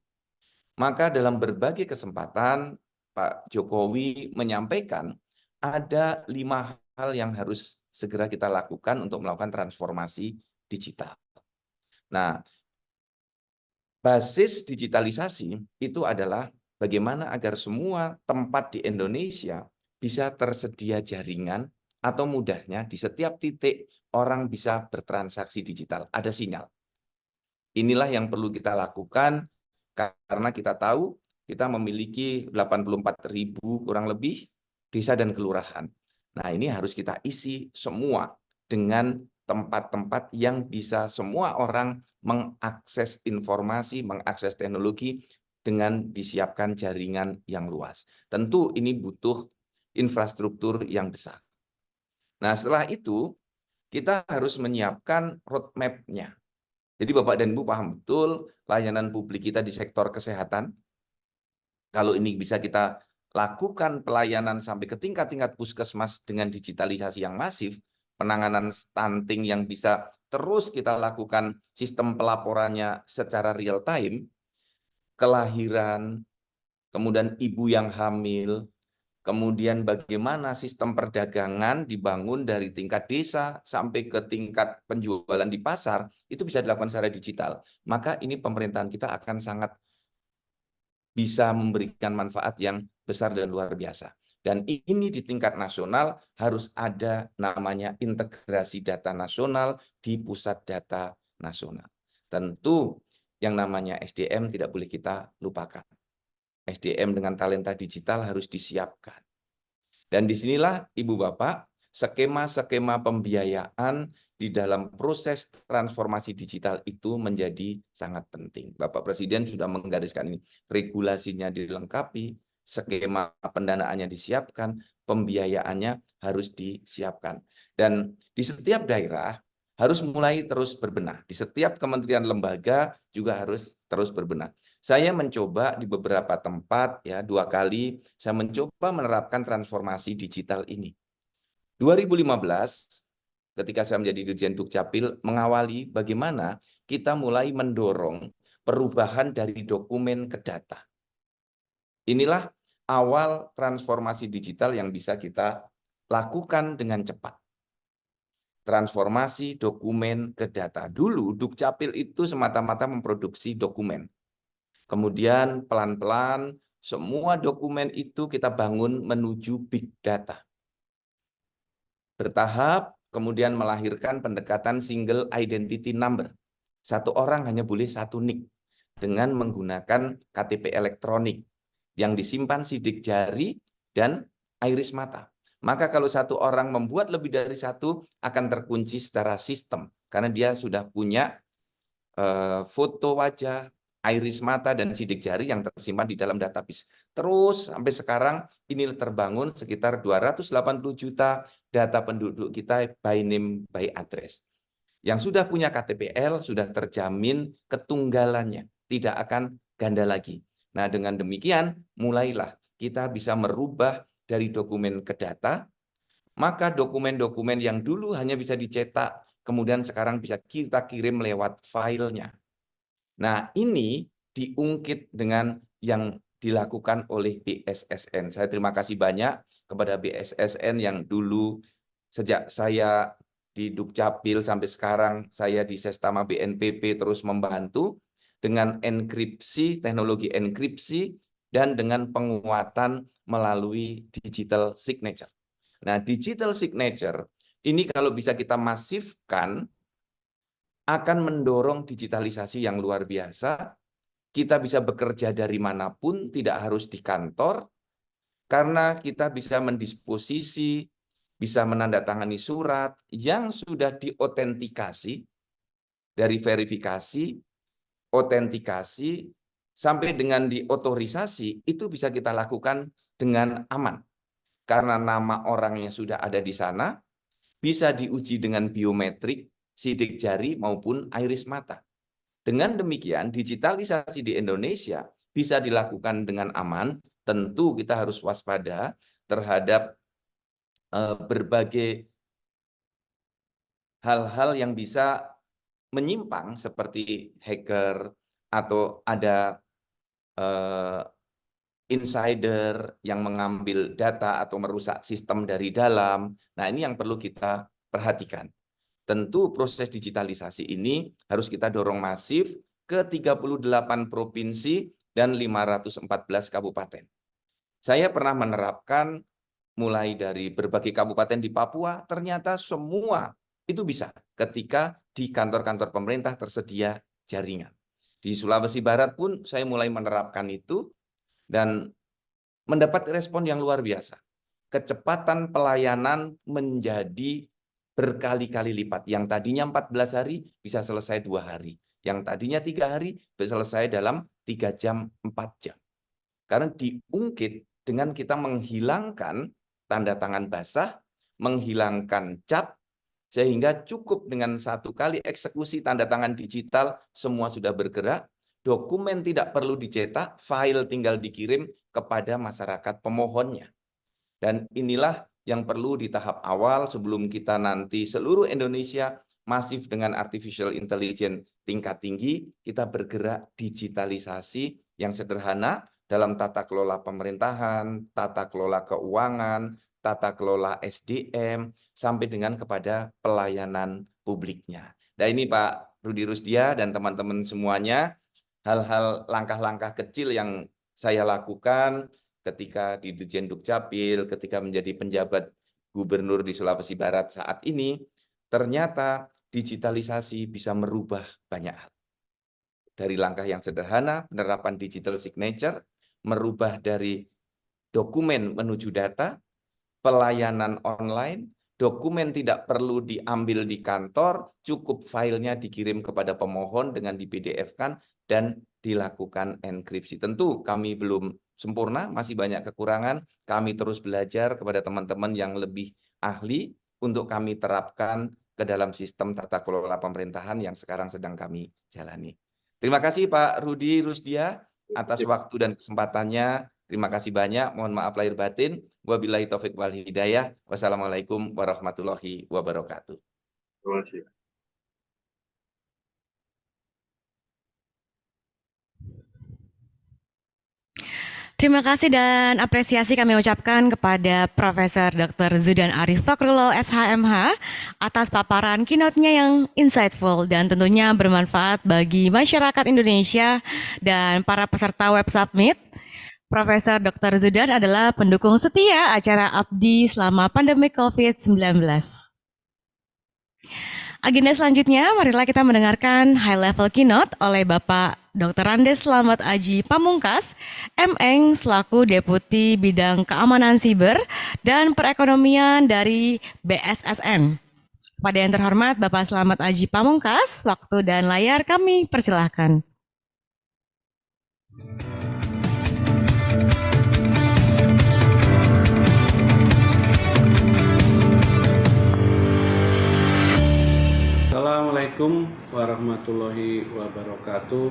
Maka dalam berbagai kesempatan, Pak Jokowi menyampaikan ada 5 hal yang harus segera kita lakukan untuk melakukan transformasi digital. Nah, basis digitalisasi itu adalah bagaimana agar semua tempat di Indonesia bisa tersedia jaringan atau mudahnya di setiap titik orang bisa bertransaksi digital, ada sinyal. Inilah yang perlu kita lakukan karena kita tahu kita memiliki 84.000 kurang lebih desa dan kelurahan. Nah, ini harus kita isi semua dengan tempat-tempat yang bisa semua orang mengakses informasi, mengakses teknologi dengan disiapkan jaringan yang luas. Tentu ini butuh infrastruktur yang besar. Nah, setelah itu kita harus menyiapkan roadmap-nya. Jadi Bapak dan Ibu paham betul layanan publik kita di sektor kesehatan. Kalau ini bisa kita lakukan pelayanan sampai ke tingkat-tingkat puskesmas dengan digitalisasi yang masif, penanganan stunting yang bisa terus kita lakukan sistem pelaporannya secara real time, kelahiran, kemudian ibu yang hamil, kemudian bagaimana sistem perdagangan dibangun dari tingkat desa sampai ke tingkat penjualan di pasar, itu bisa dilakukan secara digital. Maka ini pemerintahan kita akan sangat bisa memberikan manfaat yang besar dan luar biasa. Dan ini di tingkat nasional harus ada namanya integrasi data nasional di pusat data nasional. Tentu yang namanya SDM tidak boleh kita lupakan. SDM dengan talenta digital harus disiapkan. Dan disinilah Ibu Bapak, skema-skema pembiayaan di dalam proses transformasi digital itu menjadi sangat penting. Bapak Presiden sudah menggariskan ini. Regulasinya dilengkapi, skema pendanaannya disiapkan, pembiayaannya harus disiapkan. Dan di setiap daerah harus mulai terus berbenah. Di setiap kementerian lembaga juga harus terus berbenah. Saya mencoba di beberapa tempat, ya 2 kali, saya mencoba menerapkan transformasi digital ini. 2015, ketika saya menjadi Dirjen Dukcapil, mengawali bagaimana kita mulai mendorong perubahan dari dokumen ke data. Inilah awal transformasi digital yang bisa kita lakukan dengan cepat. Transformasi dokumen ke data. Dulu Dukcapil itu semata-mata memproduksi dokumen. Kemudian pelan-pelan semua dokumen itu kita bangun menuju big data. Bertahap kemudian melahirkan pendekatan single identity number. Satu orang hanya boleh satu NIK dengan menggunakan KTP elektronik yang disimpan sidik jari dan iris mata. Maka kalau satu orang membuat lebih dari satu akan terkunci secara sistem karena dia sudah punya foto wajah, iris mata, dan sidik jari yang tersimpan di dalam database. Terus sampai sekarang ini terbangun sekitar 280 juta data penduduk kita by name, by address. Yang sudah punya KTPL sudah terjamin ketunggalannya, tidak akan ganda lagi. Nah, dengan demikian mulailah kita bisa merubah dari dokumen ke data, maka dokumen-dokumen yang dulu hanya bisa dicetak, kemudian sekarang bisa kita kirim lewat filenya. Nah, ini diungkit dengan yang dilakukan oleh BSSN. Saya terima kasih banyak kepada BSSN yang dulu sejak saya di Dukcapil sampai sekarang saya di Sestama BNPB terus membantu dengan enkripsi, teknologi enkripsi, dan dengan penguatan melalui digital signature. Nah, digital signature ini kalau bisa kita masifkan akan mendorong digitalisasi yang luar biasa. Kita bisa bekerja dari manapun, tidak harus di kantor, karena kita bisa mendisposisi, bisa menandatangani surat yang sudah diotentikasi, dari verifikasi, otentikasi, sampai dengan diotorisasi, itu bisa kita lakukan dengan aman. Karena nama orangnya sudah ada di sana, bisa diuji dengan biometrik, sidik jari maupun iris mata. Dengan demikian, digitalisasi di Indonesia bisa dilakukan dengan aman. Tentu kita harus waspada terhadap berbagai hal-hal yang bisa menyimpang seperti hacker atau ada insider yang mengambil data atau merusak sistem dari dalam. Nah, ini yang perlu kita perhatikan. Tentu proses digitalisasi ini harus kita dorong masif ke 38 provinsi dan 514 kabupaten. Saya pernah menerapkan mulai dari berbagai kabupaten di Papua, ternyata semua itu bisa ketika di kantor-kantor pemerintah tersedia jaringan. Di Sulawesi Barat pun saya mulai menerapkan itu dan mendapat respon yang luar biasa. Kecepatan pelayanan menjadi berkali-kali lipat. Yang tadinya 14 hari bisa selesai 2 hari. Yang tadinya 3 hari bisa selesai dalam 3 jam, 4 jam. Karena diungkit dengan kita menghilangkan tanda tangan basah, menghilangkan cap, sehingga cukup dengan 1 kali eksekusi tanda tangan digital, semua sudah bergerak, dokumen tidak perlu dicetak, file tinggal dikirim kepada masyarakat pemohonnya. Dan inilah yang perlu di tahap awal sebelum kita nanti seluruh Indonesia masif dengan artificial intelligence tingkat tinggi, kita bergerak digitalisasi yang sederhana dalam tata kelola pemerintahan, tata kelola keuangan, tata kelola SDM, sampai dengan kepada pelayanan publiknya. Nah ini Pak Rudi Rusdia dan teman-teman semuanya, hal-hal langkah-langkah kecil yang saya lakukan ketika di Dirjen Dukcapil, ketika menjadi penjabat gubernur di Sulawesi Barat saat ini, ternyata digitalisasi bisa merubah banyak hal. Dari langkah yang sederhana, penerapan digital signature, merubah dari dokumen menuju data, pelayanan online, dokumen tidak perlu diambil di kantor, cukup filenya dikirim kepada pemohon dengan di PDF-kan dan dilakukan enkripsi. Tentu kami belum sempurna, masih banyak kekurangan. Kami terus belajar kepada teman-teman yang lebih ahli untuk kami terapkan ke dalam sistem tata kelola pemerintahan yang sekarang sedang kami jalani. Terima kasih Pak Rudi Rusdia atas waktu dan kesempatannya. Terima kasih banyak. Mohon maaf lahir batin. Wabillahi taufik wal hidayah. Wassalamualaikum warahmatullahi wabarakatuh. Terima kasih. Terima kasih dan apresiasi kami ucapkan kepada Profesor Dr. Zudan Arif Fakrullah SHMH atas paparan keynote-nya yang insightful dan tentunya bermanfaat bagi masyarakat Indonesia dan para peserta Web Summit. Profesor Dr. Zudan adalah pendukung setia acara Abdi selama pandemi COVID-19. Agenda selanjutnya, marilah kita mendengarkan high level keynote oleh Bapak Dr. Andes Slamet Aji Pamungkas, MN selaku Deputi Bidang Keamanan Siber dan Perekonomian dari BSSN. Pada yang terhormat Bapak Slamet Aji Pamungkas, waktu dan layar kami persilahkan. Assalamualaikum warahmatullahi wabarakatuh.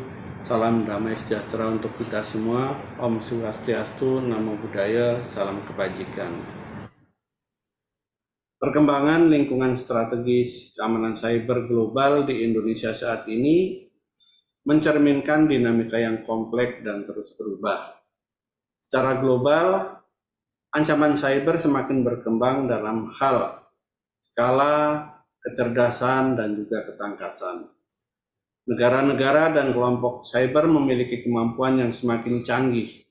Salam damai sejahtera untuk kita semua. Om Swastiastu, Namo Buddhaya, salam kebajikan. Perkembangan lingkungan strategis keamanan cyber global di Indonesia saat ini mencerminkan dinamika yang kompleks dan terus berubah. Secara global, ancaman cyber semakin berkembang dalam hal skala, kecerdasan, dan juga ketangkasan. Negara-negara dan kelompok cyber memiliki kemampuan yang semakin canggih,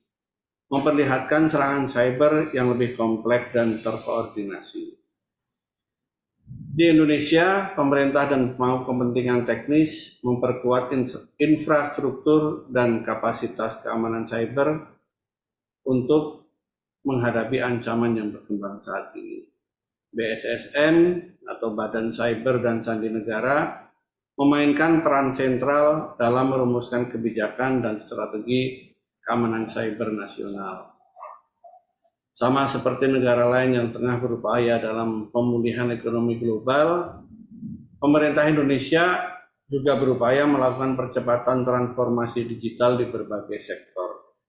memperlihatkan serangan cyber yang lebih kompleks dan terkoordinasi. Di Indonesia, pemerintah dan pemangku kepentingan teknis memperkuat infrastruktur dan kapasitas keamanan cyber untuk menghadapi ancaman yang berkembang saat ini. BSSN atau Badan Cyber dan Sandi Negara memainkan peran sentral dalam merumuskan kebijakan dan strategi keamanan cyber nasional. Sama seperti negara lain yang tengah berupaya dalam pemulihan ekonomi global, pemerintah Indonesia juga berupaya melakukan percepatan transformasi digital di berbagai sektor,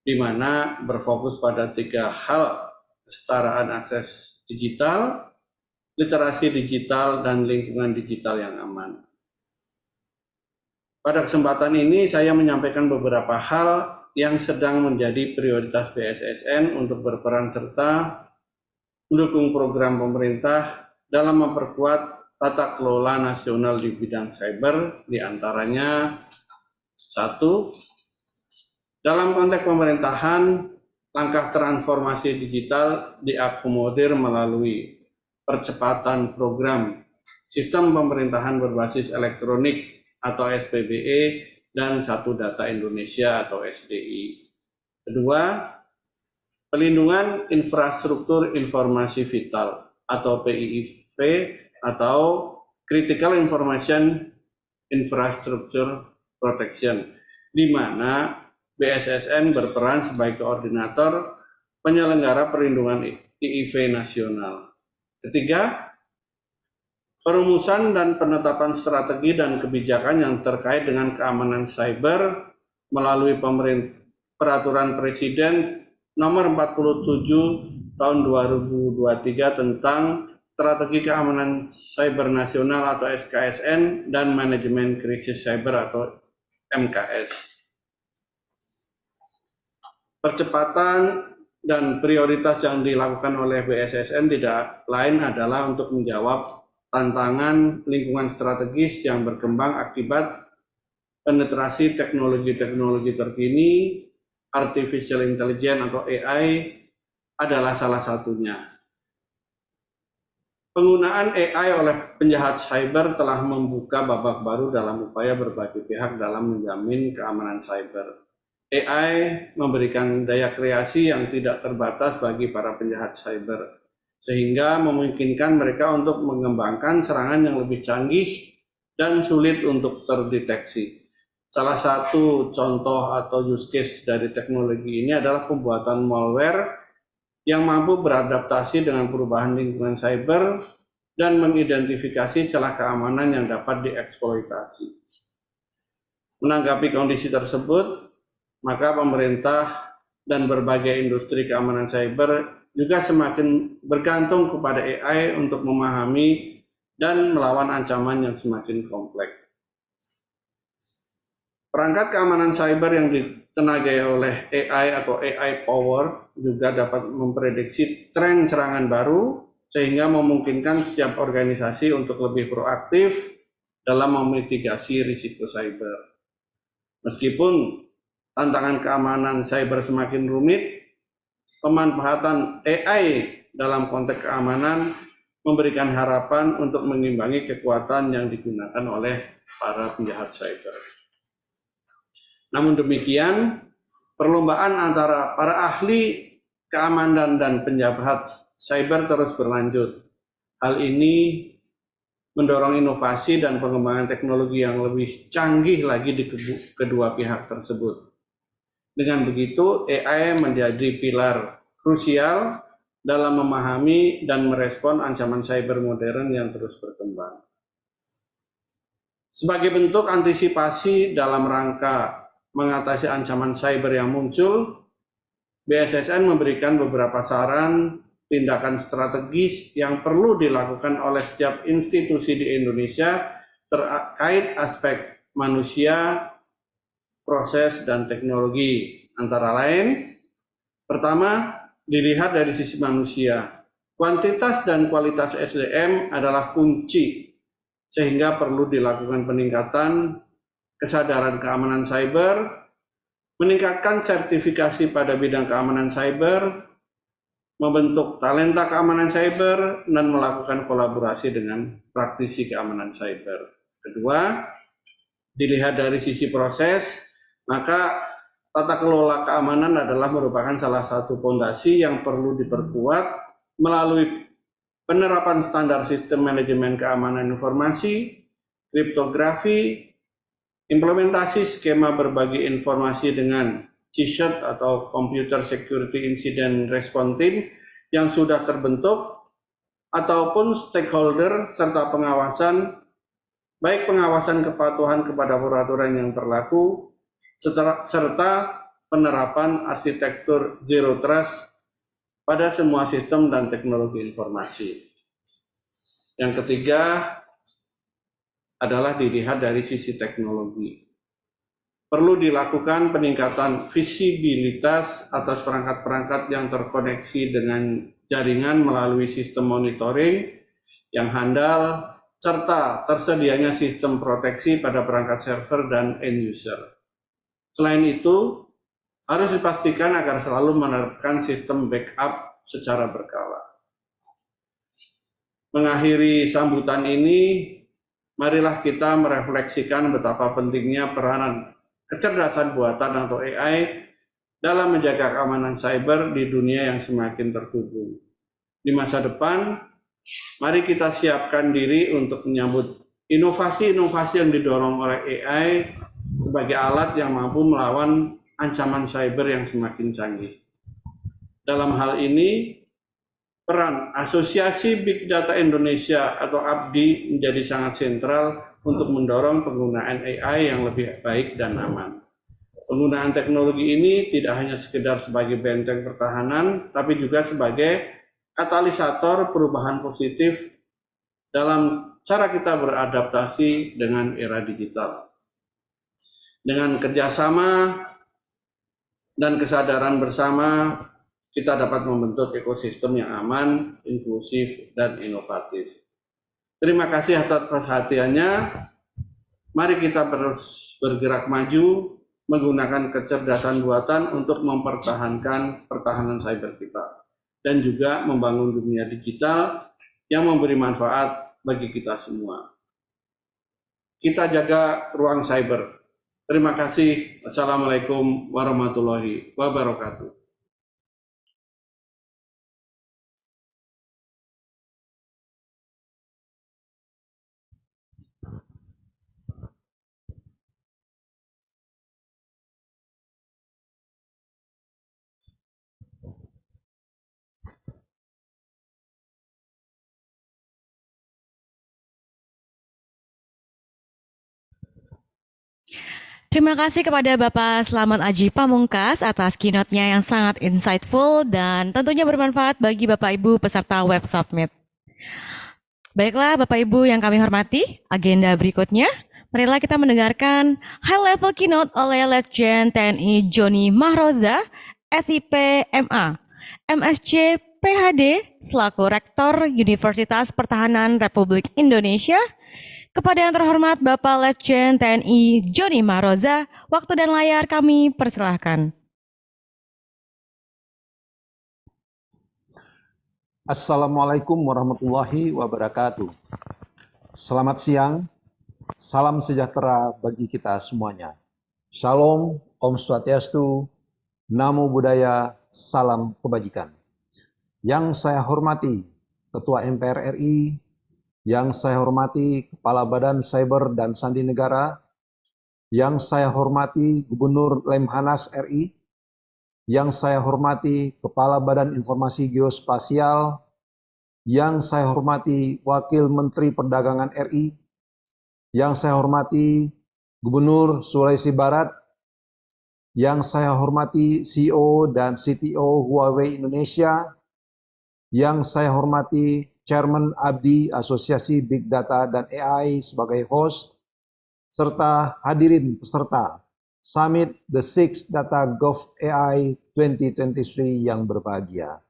di mana berfokus pada 3 hal: kesetaraan akses digital, literasi digital, dan lingkungan digital yang aman. Pada kesempatan ini saya menyampaikan beberapa hal yang sedang menjadi prioritas BSSN untuk berperan serta mendukung program pemerintah dalam memperkuat tata kelola nasional di bidang cyber, diantaranya 1. Dalam konteks pemerintahan, langkah transformasi digital diakomodir melalui percepatan program Sistem Pemerintahan Berbasis Elektronik atau SPBE dan Satu Data Indonesia atau SDI. Kedua, pelindungan infrastruktur informasi vital atau PIIV atau Critical Information Infrastructure Protection, di mana BSSN berperan sebagai koordinator penyelenggara perlindungan IIV nasional. Ketiga, perumusan dan penetapan strategi dan kebijakan yang terkait dengan keamanan cyber melalui Peraturan Presiden Nomor 47 Tahun 2023 tentang Strategi Keamanan Cyber Nasional atau SKSN dan Manajemen Krisis Cyber atau MKS. Percepatan dan prioritas yang dilakukan oleh BSSN tidak lain adalah untuk menjawab tantangan lingkungan strategis yang berkembang akibat penetrasi teknologi-teknologi terkini. Artificial Intelligence atau AI adalah salah satunya. Penggunaan AI oleh penjahat cyber telah membuka babak baru dalam upaya berbagai pihak dalam menjamin keamanan cyber. AI memberikan daya kreasi yang tidak terbatas bagi para penjahat cyber, sehingga memungkinkan mereka untuk mengembangkan serangan yang lebih canggih dan sulit untuk terdeteksi. Salah satu contoh atau use case dari teknologi ini adalah pembuatan malware yang mampu beradaptasi dengan perubahan lingkungan cyber dan mengidentifikasi celah keamanan yang dapat dieksploitasi. Menanggapi kondisi tersebut, maka pemerintah dan berbagai industri keamanan cyber juga semakin bergantung kepada AI untuk memahami dan melawan ancaman yang semakin kompleks. Perangkat keamanan cyber yang ditenagai oleh AI atau AI power juga dapat memprediksi tren serangan baru sehingga memungkinkan setiap organisasi untuk lebih proaktif dalam memitigasi risiko cyber. Meskipun tantangan keamanan cyber semakin rumit, pemanfaatan AI dalam konteks keamanan memberikan harapan untuk mengimbangi kekuatan yang digunakan oleh para penjahat cyber. Namun demikian, perlombaan antara para ahli keamanan dan penjahat cyber terus berlanjut. Hal ini mendorong inovasi dan pengembangan teknologi yang lebih canggih lagi di kedua pihak tersebut. Dengan begitu, AI menjadi pilar krusial dalam memahami dan merespon ancaman cyber modern yang terus berkembang. Sebagai bentuk antisipasi dalam rangka mengatasi ancaman cyber yang muncul, BSSN memberikan beberapa saran tindakan strategis yang perlu dilakukan oleh setiap institusi di Indonesia terkait aspek manusia, proses, dan teknologi. Antara lain, pertama, dilihat dari sisi manusia. Kuantitas dan kualitas SDM adalah kunci, sehingga perlu dilakukan peningkatan kesadaran keamanan cyber, meningkatkan sertifikasi pada bidang keamanan cyber, membentuk talenta keamanan cyber, dan melakukan kolaborasi dengan praktisi keamanan cyber. Kedua, dilihat dari sisi proses, maka tata kelola keamanan adalah merupakan salah satu fondasi yang perlu diperkuat melalui penerapan standar sistem manajemen keamanan informasi, kriptografi, implementasi skema berbagi informasi dengan CSIRT atau Computer Security Incident Response Team yang sudah terbentuk, ataupun stakeholder serta pengawasan, baik pengawasan kepatuhan kepada peraturan yang berlaku, serta penerapan arsitektur Zero Trust pada semua sistem dan teknologi informasi. Yang ketiga adalah dilihat dari sisi teknologi. Perlu dilakukan peningkatan visibilitas atas perangkat-perangkat yang terkoneksi dengan jaringan melalui sistem monitoring yang handal, serta tersedianya sistem proteksi pada perangkat server dan end user. Selain itu, harus dipastikan agar selalu menerapkan sistem backup secara berkala. Mengakhiri sambutan ini, marilah kita merefleksikan betapa pentingnya peranan kecerdasan buatan atau AI dalam menjaga keamanan cyber di dunia yang semakin terhubung. Di masa depan, mari kita siapkan diri untuk menyambut inovasi-inovasi yang didorong oleh AI sebagai alat yang mampu melawan ancaman cyber yang semakin canggih. Dalam hal ini, peran Asosiasi Big Data Indonesia atau ABDI menjadi sangat sentral untuk mendorong penggunaan AI yang lebih baik dan aman. Penggunaan teknologi ini tidak hanya sekedar sebagai benteng pertahanan, tapi juga sebagai katalisator perubahan positif dalam cara kita beradaptasi dengan era digital. Dengan kerjasama dan kesadaran bersama, kita dapat membentuk ekosistem yang aman, inklusif, dan inovatif. Terima kasih atas perhatiannya. Mari kita bergerak maju, menggunakan kecerdasan buatan untuk mempertahankan pertahanan cyber kita, dan juga membangun dunia digital yang memberi manfaat bagi kita semua. Kita jaga ruang cyber. Terima kasih. Assalamualaikum warahmatullahi wabarakatuh. Terima kasih kepada Bapak Slamet Aji Pamungkas atas keynote-nya yang sangat insightful dan tentunya bermanfaat bagi Bapak Ibu peserta Web Summit. Baiklah Bapak Ibu yang kami hormati, agenda berikutnya, marilah kita mendengarkan high level keynote oleh Letjen TNI Joni Mahroza, SIP MA, MSc PhD, selaku Rektor Universitas Pertahanan Republik Indonesia. Kepada yang terhormat Bapak Letjen TNI Joni Mahroza, waktu dan layar kami persilahkan. Assalamualaikum warahmatullahi wabarakatuh. Selamat siang, salam sejahtera bagi kita semuanya. Shalom, Om Swastiastu, Namo Buddhaya, salam kebajikan. Yang saya hormati Ketua MPR RI, yang saya hormati Kepala Badan Cyber dan Sandi Negara, yang saya hormati Gubernur Lemhanas RI, yang saya hormati Kepala Badan Informasi Geospasial, yang saya hormati Wakil Menteri Perdagangan RI, yang saya hormati Gubernur Sulawesi Barat, yang saya hormati CEO dan CTO Huawei Indonesia, yang saya hormati Chairman ABDI Asosiasi Big Data dan AI sebagai host, serta hadirin peserta Summit The Sixth Data Gov AI 2023 yang berbahagia.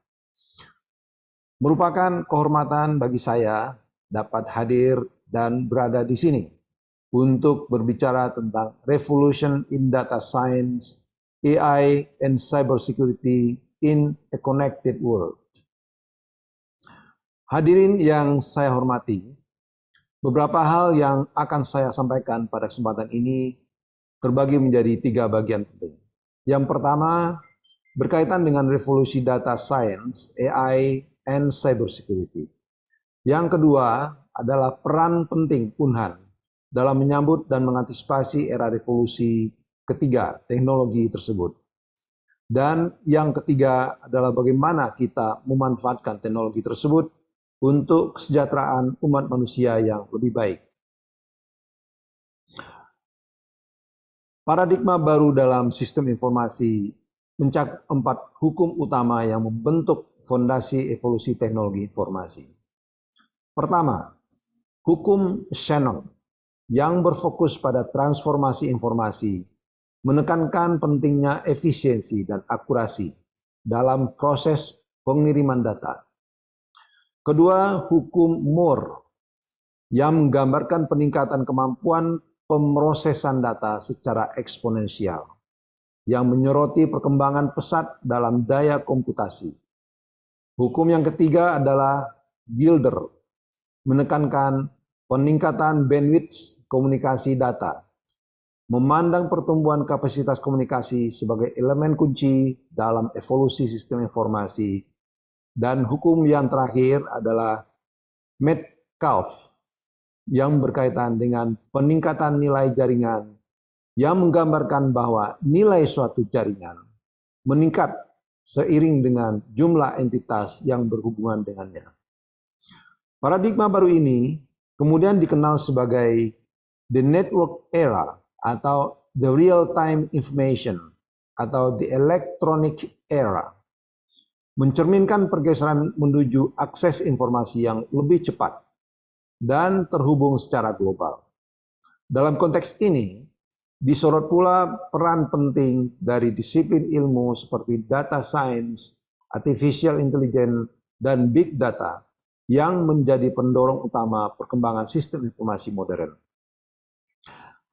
Merupakan kehormatan bagi saya dapat hadir dan berada di sini untuk berbicara tentang revolution in data science, AI, and cybersecurity in a connected world. Hadirin yang saya hormati, beberapa hal yang akan saya sampaikan pada kesempatan ini terbagi menjadi 3 bagian penting. Yang pertama, berkaitan dengan revolusi data science, AI, and cybersecurity. Yang kedua adalah peran penting Unhan dalam menyambut dan mengantisipasi era revolusi ketiga teknologi tersebut. Dan yang ketiga adalah bagaimana kita memanfaatkan teknologi tersebut untuk kesejahteraan umat manusia yang lebih baik. Paradigma baru dalam sistem informasi mencakup 4 hukum utama yang membentuk fondasi evolusi teknologi informasi. Pertama, hukum Shannon yang berfokus pada transformasi informasi, menekankan pentingnya efisiensi dan akurasi dalam proses pengiriman data. Kedua, hukum Moore yang menggambarkan peningkatan kemampuan pemrosesan data secara eksponensial. yang menyoroti perkembangan pesat dalam daya komputasi. Hukum yang ketiga adalah Gilder, menekankan peningkatan bandwidth komunikasi data, memandang pertumbuhan kapasitas komunikasi sebagai elemen kunci dalam evolusi sistem informasi. Dan hukum yang terakhir adalah Metcalfe yang berkaitan dengan peningkatan nilai jaringan yang menggambarkan bahwa nilai suatu jaringan meningkat seiring dengan jumlah entitas yang berhubungan dengannya. Paradigma baru ini kemudian dikenal sebagai the network era atau the real-time information atau the electronic era, mencerminkan pergeseran menuju akses informasi yang lebih cepat dan terhubung secara global. Dalam konteks ini, disorot pula peran penting dari disiplin ilmu seperti data science, artificial intelligence, dan big data yang menjadi pendorong utama perkembangan sistem informasi modern.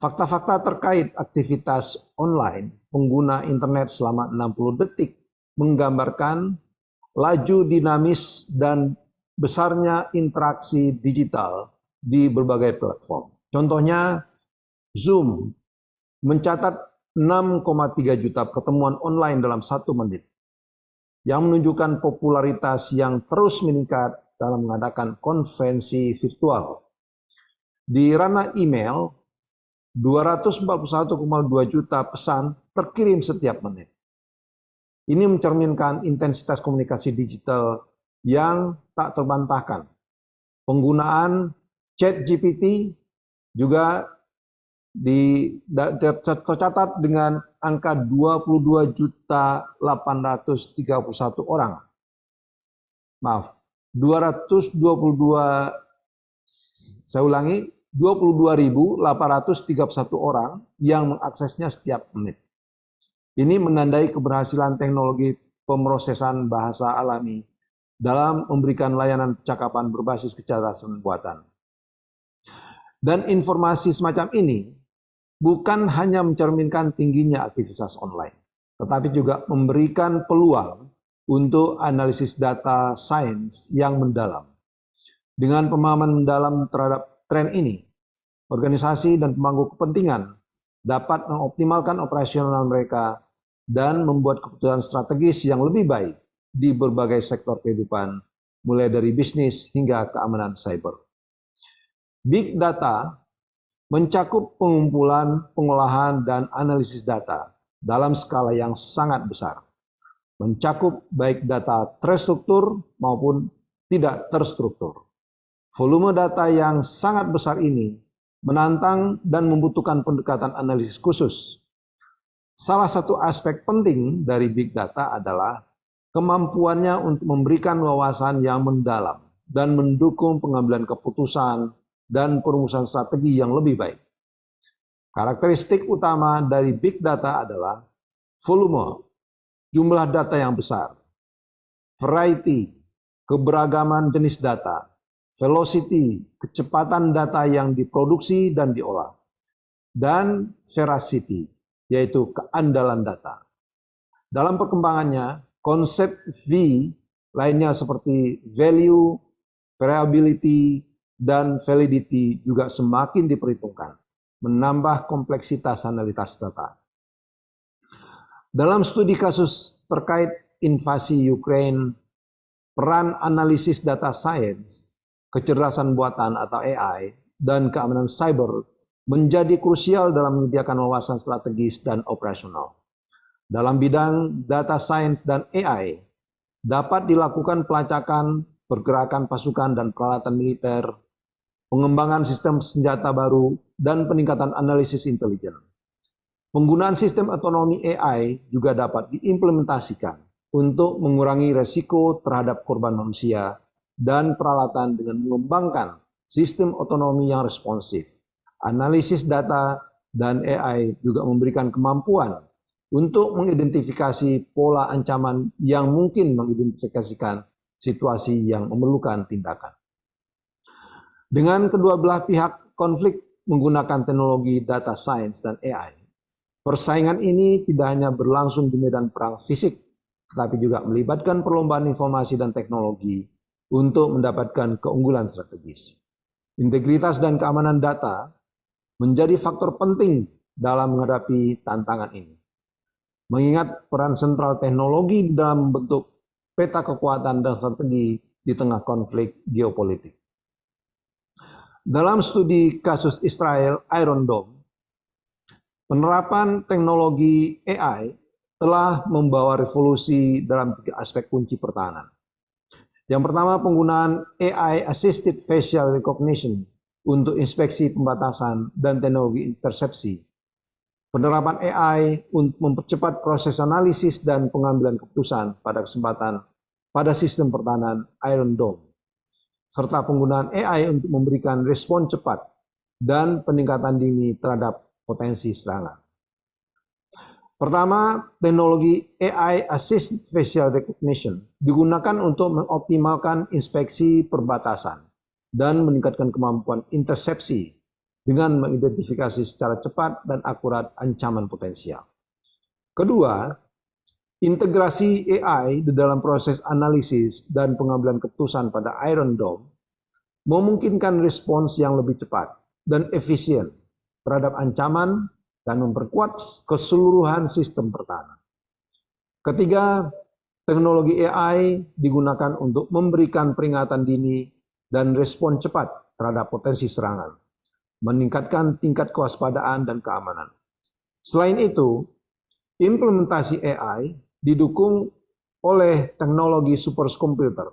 Fakta-fakta terkait aktivitas online pengguna internet selama 60 detik menggambarkan laju dinamis dan besarnya interaksi digital di berbagai platform. Contohnya, Zoom mencatat 6,3 juta pertemuan online dalam 1 menit, yang menunjukkan popularitas yang terus meningkat dalam mengadakan konferensi virtual. Di ranah email, 241,2 juta pesan terkirim setiap menit. Ini mencerminkan intensitas komunikasi digital yang tak terbantahkan. Penggunaan ChatGPT juga tercatat dengan angka 22.831 orang. Maaf, 22.831 orang yang mengaksesnya setiap menit. Ini menandai keberhasilan teknologi pemrosesan bahasa alami dalam memberikan layanan percakapan berbasis kecerdasan buatan. Dan informasi semacam ini bukan hanya mencerminkan tingginya aktivitas online, tetapi juga memberikan peluang untuk analisis data sains yang mendalam. Dengan pemahaman mendalam terhadap tren ini, organisasi dan pemangku kepentingan dapat mengoptimalkan operasional mereka dan membuat keputusan strategis yang lebih baik di berbagai sektor kehidupan, mulai dari bisnis hingga keamanan cyber. Big data mencakup pengumpulan, pengolahan, dan analisis data dalam skala yang sangat besar. Mencakup baik data terstruktur maupun tidak terstruktur. Volume data yang sangat besar ini menantang dan membutuhkan pendekatan analisis khusus. Salah satu aspek penting dari big data adalah kemampuannya untuk memberikan wawasan yang mendalam dan mendukung pengambilan keputusan dan perumusan strategi yang lebih baik. Karakteristik utama dari big data adalah volume, jumlah data yang besar, variety, keberagaman jenis data, velocity, kecepatan data yang diproduksi dan diolah, dan veracity, yaitu keandalan data. Dalam perkembangannya, konsep V lainnya seperti value, variability, dan validity juga semakin diperhitungkan, menambah kompleksitas analisis data. Dalam studi kasus terkait invasi Ukraina, peran analisis data science, kecerdasan buatan atau AI, dan keamanan cyber menjadi krusial dalam menyediakan wawasan strategis dan operasional. Dalam bidang data science dan AI, dapat dilakukan pelacakan, pergerakan pasukan dan peralatan militer, pengembangan sistem senjata baru, dan peningkatan analisis intelijen. Penggunaan sistem otonomi AI juga dapat diimplementasikan untuk mengurangi resiko terhadap korban manusia dan peralatan dengan mengembangkan sistem otonomi yang responsif. Analisis data dan AI juga memberikan kemampuan untuk mengidentifikasi pola ancaman yang mungkin mengidentifikasikan situasi yang memerlukan tindakan. Dengan kedua belah pihak konflik menggunakan teknologi data science dan AI, Persaingan ini tidak hanya berlangsung di medan perang fisik, tetapi juga melibatkan perlombaan informasi dan teknologi untuk mendapatkan keunggulan strategis. Integritas dan keamanan data menjadi faktor penting dalam menghadapi tantangan ini. Mengingat peran sentral teknologi dalam membentuk peta kekuatan dan strategi di tengah konflik geopolitik. Dalam studi kasus Israel Iron Dome, penerapan teknologi AI telah membawa revolusi dalam 3 aspek kunci pertahanan. Yang pertama, penggunaan AI Assisted Facial Recognition untuk inspeksi pembatasan dan teknologi intersepsi. Penerapan AI untuk mempercepat proses analisis dan pengambilan keputusan pada sistem pertahanan Iron Dome, serta penggunaan AI untuk memberikan respon cepat dan peningkatan dini terhadap potensi serangan. Pertama, teknologi AI Assisted Facial Recognition digunakan untuk mengoptimalkan inspeksi perbatasan dan meningkatkan kemampuan intersepsi dengan mengidentifikasi secara cepat dan akurat ancaman potensial. Kedua, integrasi AI di dalam proses analisis dan pengambilan keputusan pada Iron Dome memungkinkan respons yang lebih cepat dan efisien terhadap ancaman dan memperkuat keseluruhan sistem pertahanan. Ketiga, teknologi AI digunakan untuk memberikan peringatan dini dan respon cepat terhadap potensi serangan, meningkatkan tingkat kewaspadaan dan keamanan. Selain itu, implementasi AI didukung oleh teknologi superkomputer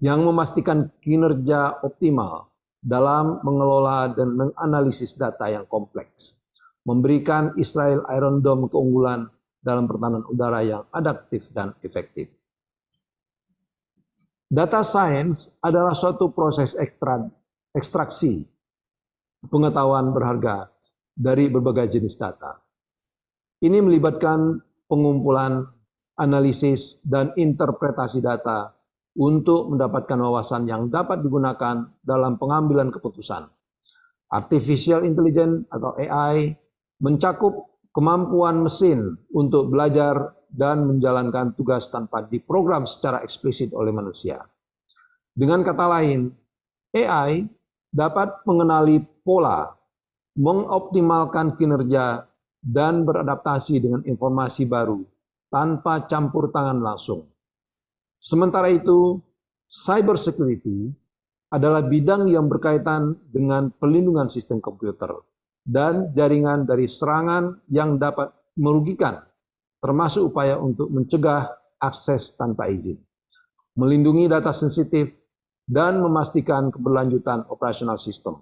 yang memastikan kinerja optimal dalam mengelola dan menganalisis data yang kompleks, memberikan Israel Iron Dome keunggulan dalam pertahanan udara yang adaptif dan efektif. Data science adalah suatu proses ekstraksi pengetahuan berharga dari berbagai jenis data. Ini melibatkan pengumpulan, analisis, dan interpretasi data untuk mendapatkan wawasan yang dapat digunakan dalam pengambilan keputusan. Artificial Intelligence atau AI mencakup kemampuan mesin untuk belajar dan menjalankan tugas tanpa diprogram secara eksplisit oleh manusia. Dengan kata lain, AI dapat mengenali pola, mengoptimalkan kinerja, dan beradaptasi dengan informasi baru tanpa campur tangan langsung. Sementara itu, cybersecurity adalah bidang yang berkaitan dengan pelindungan sistem komputer dan jaringan dari serangan yang dapat merugikan, termasuk upaya untuk mencegah akses tanpa izin, melindungi data sensitif, dan memastikan keberlanjutan operasional sistem.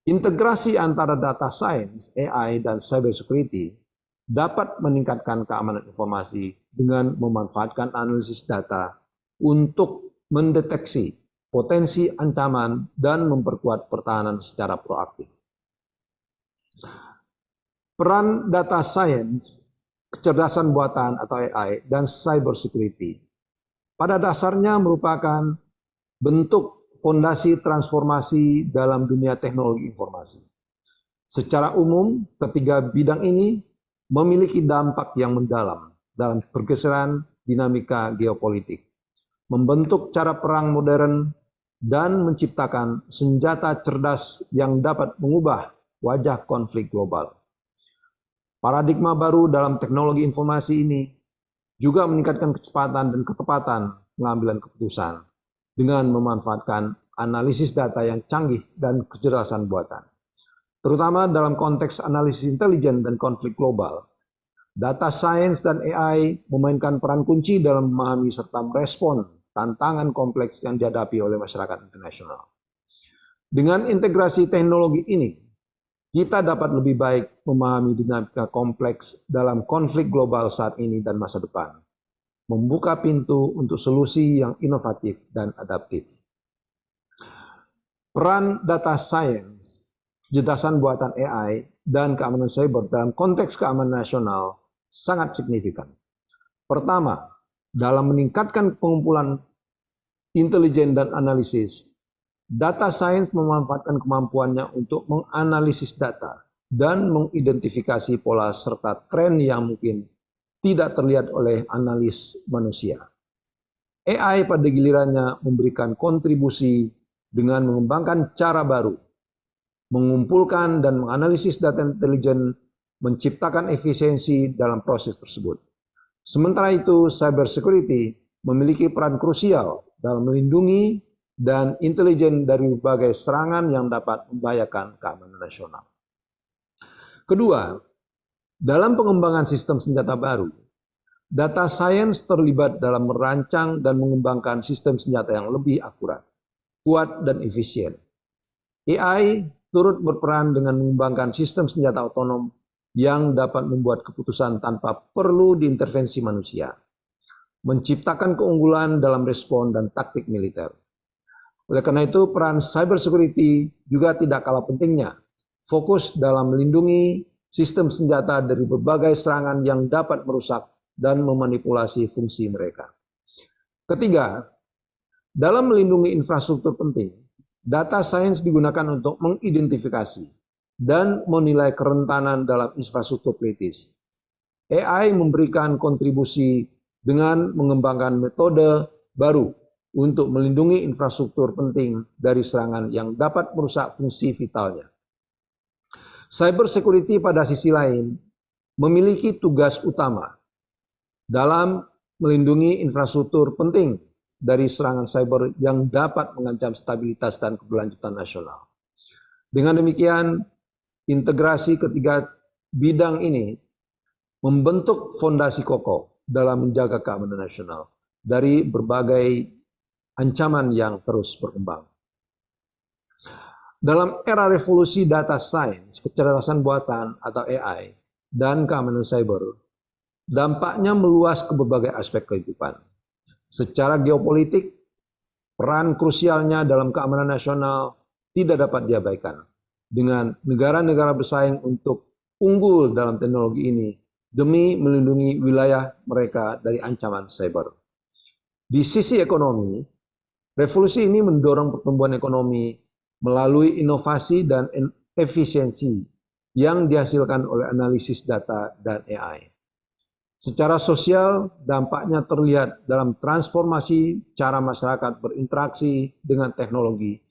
Integrasi antara data science, AI, dan cybersecurity dapat meningkatkan keamanan informasi dengan memanfaatkan analisis data untuk mendeteksi potensi ancaman dan memperkuat pertahanan secara proaktif. Peran data science, kecerdasan buatan atau AI, dan cybersecurity pada dasarnya merupakan bentuk fondasi transformasi dalam dunia teknologi informasi. Secara umum, ketiga bidang ini memiliki dampak yang mendalam dalam pergeseran dinamika geopolitik, membentuk cara perang modern, dan menciptakan senjata cerdas yang dapat mengubah wajah konflik global. Paradigma baru dalam teknologi informasi ini juga meningkatkan kecepatan dan ketepatan pengambilan keputusan dengan memanfaatkan analisis data yang canggih dan kecerdasan buatan. Terutama dalam konteks analisis intelijen dan konflik global, data science dan AI memainkan peran kunci dalam memahami serta merespon tantangan kompleks yang dihadapi oleh masyarakat internasional. Dengan integrasi teknologi ini, kita dapat lebih baik memahami dinamika kompleks dalam konflik global saat ini dan masa depan, membuka pintu untuk solusi yang inovatif dan adaptif. Peran data science, kecerdasan buatan AI, dan keamanan cyber dalam konteks keamanan nasional sangat signifikan. Pertama, dalam meningkatkan pengumpulan intelijen dan analisis, data science memanfaatkan kemampuannya untuk menganalisis data dan mengidentifikasi pola serta tren yang mungkin tidak terlihat oleh analis manusia. AI pada gilirannya memberikan kontribusi dengan mengembangkan cara baru, mengumpulkan dan menganalisis data intelijen, menciptakan efisiensi dalam proses tersebut. Sementara itu, cybersecurity memiliki peran krusial dalam melindungi dan intelijen dari berbagai serangan yang dapat membahayakan keamanan nasional. Kedua, dalam pengembangan sistem senjata baru, data science terlibat dalam merancang dan mengembangkan sistem senjata yang lebih akurat, kuat, dan efisien. AI turut berperan dengan mengembangkan sistem senjata otonom yang dapat membuat keputusan tanpa perlu diintervensi manusia, menciptakan keunggulan dalam respon dan taktik militer. Oleh karena itu, peran cybersecurity juga tidak kalah pentingnya, fokus dalam melindungi sistem senjata dari berbagai serangan yang dapat merusak dan memanipulasi fungsi mereka. Ketiga, dalam melindungi infrastruktur penting, data science digunakan untuk mengidentifikasi dan menilai kerentanan dalam infrastruktur kritis. AI memberikan kontribusi dengan mengembangkan metode baru untuk melindungi infrastruktur penting dari serangan yang dapat merusak fungsi vitalnya. Cybersecurity pada sisi lain memiliki tugas utama dalam melindungi infrastruktur penting dari serangan cyber yang dapat mengancam stabilitas dan keberlanjutan nasional. Dengan demikian, integrasi ketiga bidang ini membentuk fondasi kokoh dalam menjaga keamanan nasional dari berbagai ancaman yang terus berkembang. Dalam era revolusi data science, kecerdasan buatan atau AI, dan keamanan cyber, dampaknya meluas ke berbagai aspek kehidupan. Secara geopolitik, peran krusialnya dalam keamanan nasional tidak dapat diabaikan, dengan negara-negara bersaing untuk unggul dalam teknologi ini demi melindungi wilayah mereka dari ancaman cyber. Di sisi ekonomi, revolusi ini mendorong pertumbuhan ekonomi melalui inovasi dan efisiensi yang dihasilkan oleh analisis data dan AI. Secara sosial, dampaknya terlihat dalam transformasi cara masyarakat berinteraksi dengan teknologi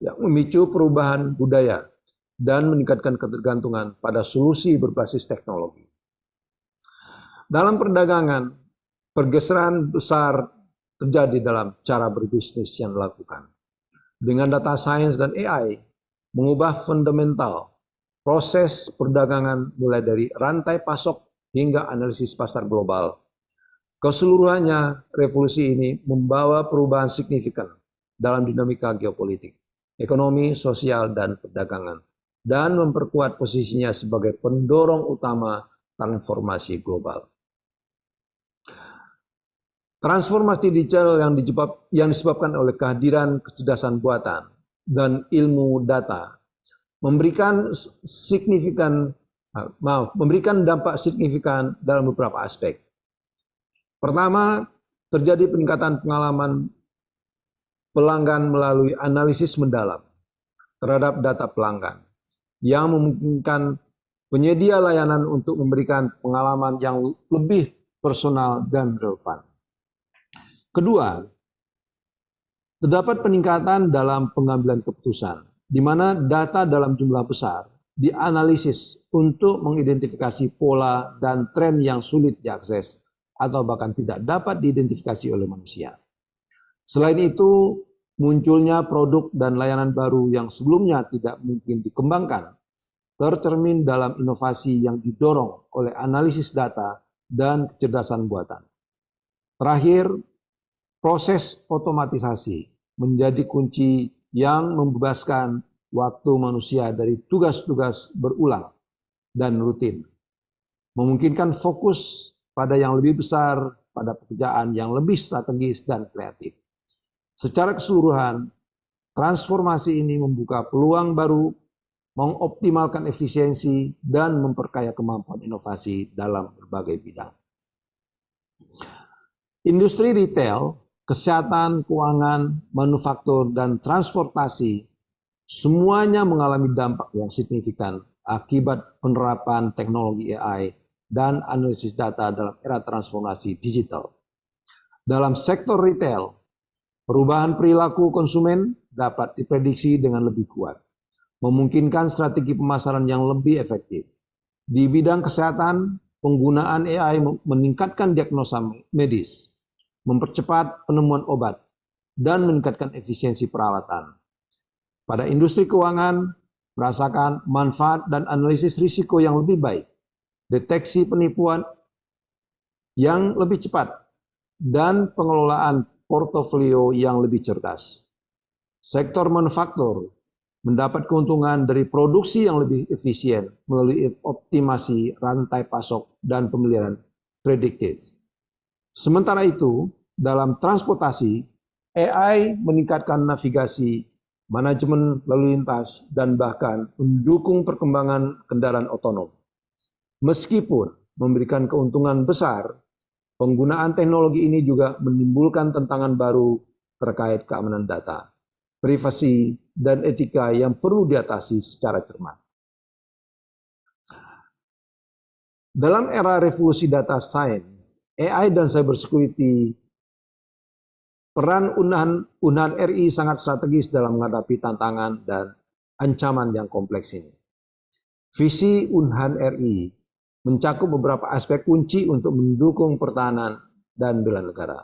yang memicu perubahan budaya dan meningkatkan ketergantungan pada solusi berbasis teknologi. Dalam perdagangan, pergeseran besar terjadi dalam cara berbisnis yang dilakukan. Dengan data science dan AI, mengubah fundamental proses perdagangan mulai dari rantai pasok hingga analisis pasar global. Keseluruhannya, revolusi ini membawa perubahan signifikan dalam dinamika geopolitik, ekonomi, sosial, dan perdagangan, dan memperkuat posisinya sebagai pendorong utama transformasi global. Transformasi digital yang disebabkan oleh kehadiran kecerdasan buatan dan ilmu data memberikan dampak signifikan dalam beberapa aspek. Pertama, terjadi peningkatan pengalaman pelanggan melalui analisis mendalam terhadap data pelanggan yang memungkinkan penyedia layanan untuk memberikan pengalaman yang lebih personal dan relevan. Kedua, terdapat peningkatan dalam pengambilan keputusan, di mana data dalam jumlah besar dianalisis untuk mengidentifikasi pola dan tren yang sulit diakses atau bahkan tidak dapat diidentifikasi oleh manusia. Selain itu, munculnya produk dan layanan baru yang sebelumnya tidak mungkin dikembangkan, tercermin dalam inovasi yang didorong oleh analisis data dan kecerdasan buatan. Terakhir, proses otomatisasi menjadi kunci yang membebaskan waktu manusia dari tugas-tugas berulang dan rutin, memungkinkan fokus pada yang lebih besar, pada pekerjaan yang lebih strategis dan kreatif. Secara keseluruhan, transformasi ini membuka peluang baru, mengoptimalkan efisiensi, dan memperkaya kemampuan inovasi dalam berbagai bidang. Industri retail, kesehatan, keuangan, manufaktur, dan transportasi semuanya mengalami dampak yang signifikan akibat penerapan teknologi AI dan analisis data dalam era transformasi digital. Dalam sektor retail, perubahan perilaku konsumen dapat diprediksi dengan lebih kuat, memungkinkan strategi pemasaran yang lebih efektif. Di bidang kesehatan, penggunaan AI meningkatkan diagnosa medis, mempercepat penemuan obat, dan meningkatkan efisiensi perawatan. Pada industri keuangan, merasakan manfaat dan analisis risiko yang lebih baik, deteksi penipuan yang lebih cepat, dan pengelolaan portofolio yang lebih cerdas. Sektor manufaktur mendapat keuntungan dari produksi yang lebih efisien melalui optimasi rantai pasok dan pemeliharaan prediktif. Sementara itu, dalam transportasi, AI meningkatkan navigasi, manajemen lalu lintas, dan bahkan mendukung perkembangan kendaraan otonom. Meskipun memberikan keuntungan besar, penggunaan teknologi ini juga menimbulkan tantangan baru terkait keamanan data, privasi, dan etika yang perlu diatasi secara cermat. Dalam era revolusi data science, AI dan cybersecurity, peran Unhan RI sangat strategis dalam menghadapi tantangan dan ancaman yang kompleks ini. Visi Unhan RI mencakup beberapa aspek kunci untuk mendukung pertahanan dan bela negara.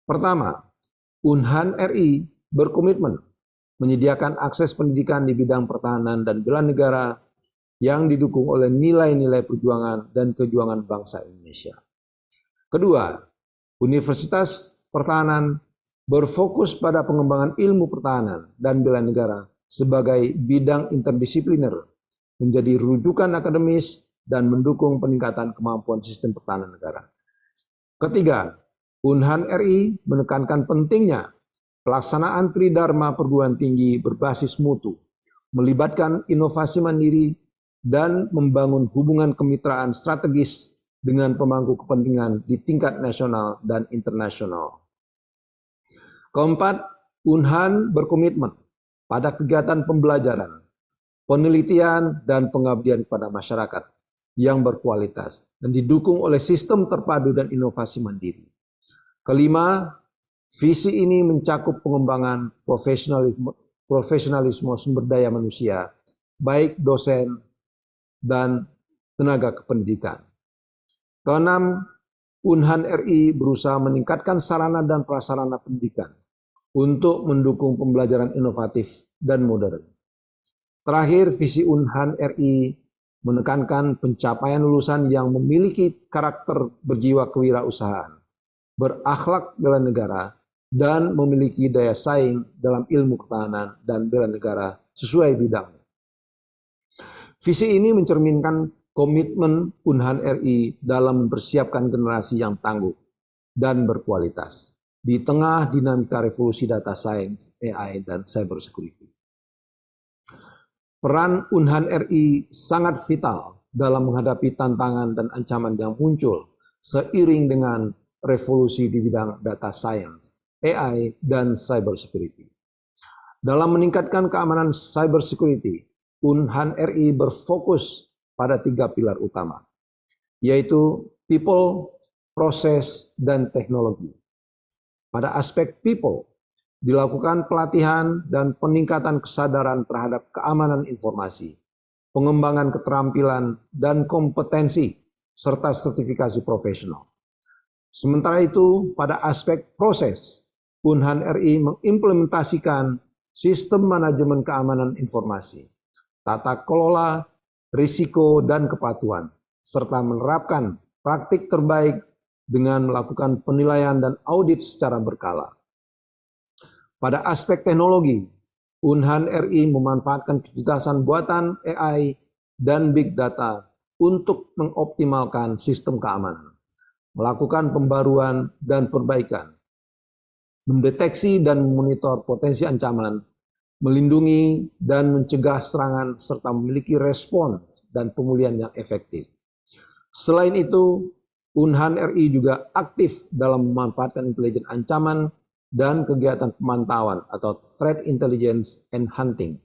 Pertama, Unhan RI berkomitmen menyediakan akses pendidikan di bidang pertahanan dan bela negara yang didukung oleh nilai-nilai perjuangan dan kejuangan bangsa Indonesia. Kedua, Universitas Pertahanan berfokus pada pengembangan ilmu pertahanan dan bela negara sebagai bidang interdisipliner, menjadi rujukan akademis dan mendukung peningkatan kemampuan sistem pertahanan negara. Ketiga, Unhan RI menekankan pentingnya pelaksanaan Tridharma perguruan tinggi berbasis mutu, melibatkan inovasi mandiri, dan membangun hubungan kemitraan strategis dengan pemangku kepentingan di tingkat nasional dan internasional. Keempat, Unhan berkomitmen pada kegiatan pembelajaran, penelitian, dan pengabdian kepada masyarakat yang berkualitas dan didukung oleh sistem terpadu dan inovasi mandiri. Kelima, visi ini mencakup pengembangan profesionalisme sumber daya manusia, baik dosen dan tenaga kependidikan. Keenam, Unhan RI berusaha meningkatkan sarana dan prasarana pendidikan untuk mendukung pembelajaran inovatif dan modern. Terakhir, visi Unhan RI menekankan pencapaian lulusan yang memiliki karakter berjiwa kewirausahaan, berakhlak bela negara, dan memiliki daya saing dalam ilmu pertahanan dan bela negara sesuai bidangnya. Visi ini mencerminkan komitmen Unhan RI dalam mempersiapkan generasi yang tangguh dan berkualitas di tengah dinamika revolusi data science, AI, dan cybersecurity. Peran Unhan RI sangat vital dalam menghadapi tantangan dan ancaman yang muncul seiring dengan revolusi di bidang data science, AI, dan cybersecurity. Dalam meningkatkan keamanan cybersecurity, Unhan RI berfokus pada 3 pilar utama, yaitu people, proses, dan teknologi. Pada aspek people, dilakukan pelatihan dan peningkatan kesadaran terhadap keamanan informasi, pengembangan keterampilan dan kompetensi, serta sertifikasi profesional. Sementara itu, pada aspek proses, Unhan RI mengimplementasikan sistem manajemen keamanan informasi, tata kelola, risiko, dan kepatuhan, serta menerapkan praktik terbaik dengan melakukan penilaian dan audit secara berkala. Pada aspek teknologi, Unhan RI memanfaatkan kecerdasan buatan AI dan big data untuk mengoptimalkan sistem keamanan, melakukan pembaruan dan perbaikan, mendeteksi dan memonitor potensi ancaman, melindungi dan mencegah serangan, serta memiliki respons dan pemulihan yang efektif. Selain itu, Unhan RI juga aktif dalam memanfaatkan intelijen ancaman dan kegiatan pemantauan atau threat intelligence and hunting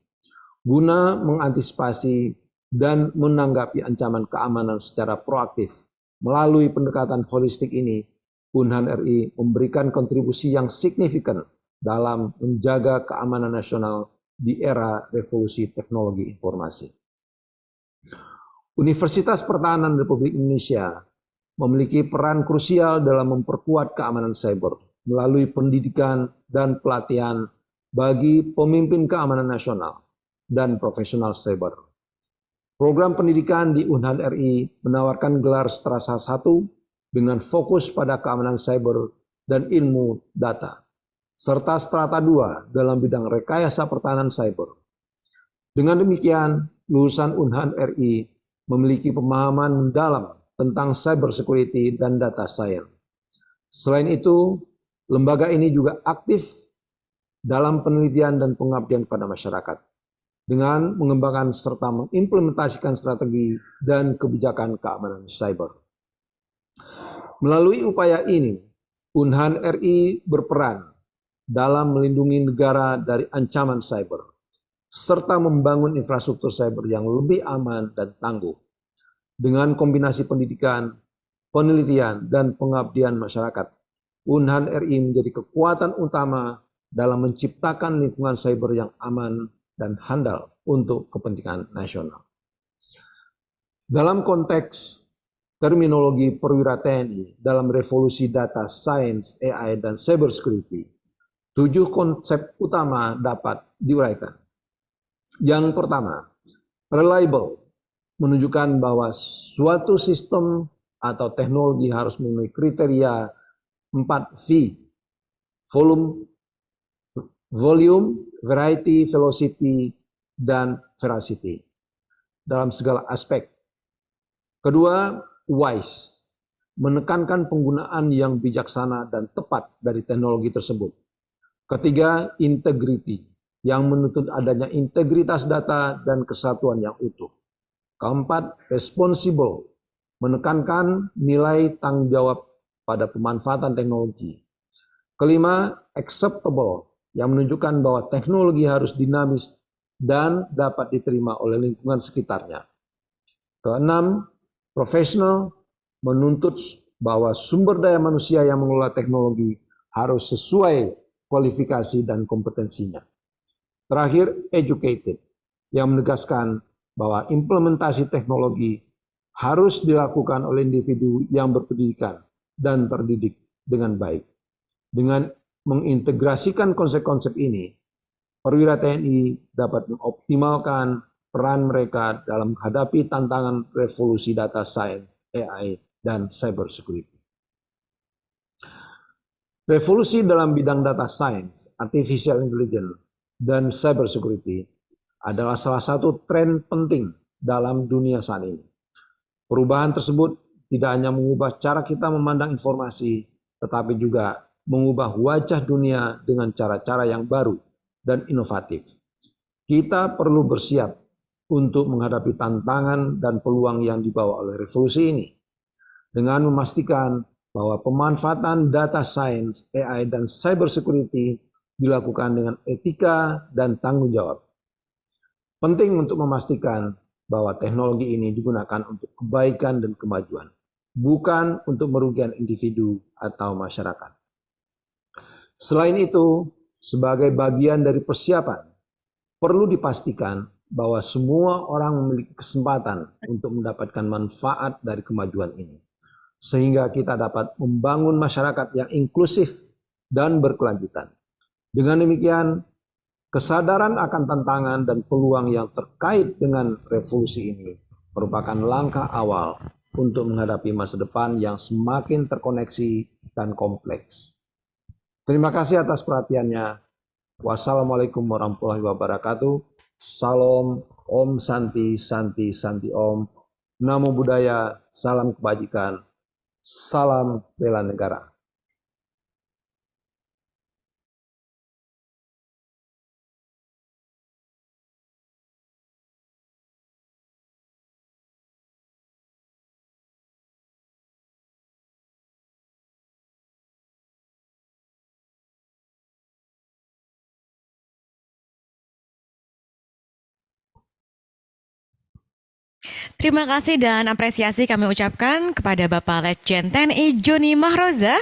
guna mengantisipasi dan menanggapi ancaman keamanan secara proaktif. Melalui pendekatan holistik ini, Unhan RI memberikan kontribusi yang signifikan dalam menjaga keamanan nasional di era revolusi teknologi informasi. Universitas Pertahanan Republik Indonesia memiliki peran krusial dalam memperkuat keamanan cyber melalui pendidikan dan pelatihan bagi pemimpin keamanan nasional dan profesional cyber. Program pendidikan di Unhan RI menawarkan gelar Strata 1 dengan fokus pada keamanan cyber dan ilmu data, serta Strata 2 dalam bidang rekayasa pertahanan cyber. Dengan demikian, lulusan Unhan RI memiliki pemahaman mendalam tentang cyber security dan data science. Selain itu, lembaga ini juga aktif dalam penelitian dan pengabdian pada masyarakat dengan mengembangkan serta mengimplementasikan strategi dan kebijakan keamanan cyber. Melalui upaya ini, Unhan RI berperan dalam melindungi negara dari ancaman cyber, serta membangun infrastruktur cyber yang lebih aman dan tangguh. Dengan kombinasi pendidikan, penelitian, dan pengabdian masyarakat, Unhan RI menjadi kekuatan utama dalam menciptakan lingkungan cyber yang aman dan handal untuk kepentingan nasional. Dalam konteks terminologi perwira TNI dalam revolusi data science, AI, dan cyber security, 7 konsep utama dapat diuraikan. Yang pertama, reliable, menunjukkan bahwa suatu sistem atau teknologi harus memenuhi kriteria 4V, volume, variety, velocity, dan veracity dalam segala aspek. Kedua, wise, menekankan penggunaan yang bijaksana dan tepat dari teknologi tersebut. Ketiga, integrity, yang menuntut adanya integritas data dan kesatuan yang utuh. Keempat, responsible, menekankan nilai tanggung jawab pada pemanfaatan teknologi. Kelima, acceptable, yang menunjukkan bahwa teknologi harus dinamis dan dapat diterima oleh lingkungan sekitarnya. Keenam, professional, menuntut bahwa sumber daya manusia yang mengelola teknologi harus sesuai kualifikasi dan kompetensinya. Terakhir, educated, yang menegaskan bahwa implementasi teknologi harus dilakukan oleh individu yang berpendidikan dan terdidik dengan baik. Dengan mengintegrasikan konsep-konsep ini, perwira TNI dapat mengoptimalkan peran mereka dalam menghadapi tantangan revolusi data science, AI, dan cyber security. Revolusi dalam bidang data science, artificial intelligence, dan cyber security adalah salah satu tren penting dalam dunia saat ini. Perubahan tersebut tidak hanya mengubah cara kita memandang informasi, tetapi juga mengubah wajah dunia dengan cara-cara yang baru dan inovatif. Kita perlu bersiap untuk menghadapi tantangan dan peluang yang dibawa oleh revolusi ini, dengan memastikan bahwa pemanfaatan data science, AI, dan cyber security dilakukan dengan etika dan tanggung jawab. Penting untuk memastikan bahwa teknologi ini digunakan untuk kebaikan dan kemajuan, bukan untuk merugikan individu atau masyarakat. Selain itu, sebagai bagian dari persiapan, perlu dipastikan bahwa semua orang memiliki kesempatan untuk mendapatkan manfaat dari kemajuan ini, sehingga kita dapat membangun masyarakat yang inklusif dan berkelanjutan. Dengan demikian, kesadaran akan tantangan dan peluang yang terkait dengan revolusi ini merupakan langkah awal untuk menghadapi masa depan yang semakin terkoneksi dan kompleks. Terima kasih atas perhatiannya. Wassalamualaikum warahmatullahi wabarakatuh. Salam, Om Santi, Santi, Santi Om. Namo Buddhaya, salam kebajikan, salam bela negara. Terima kasih dan apresiasi kami ucapkan kepada Bapak Letjen TNI Joni Mahroza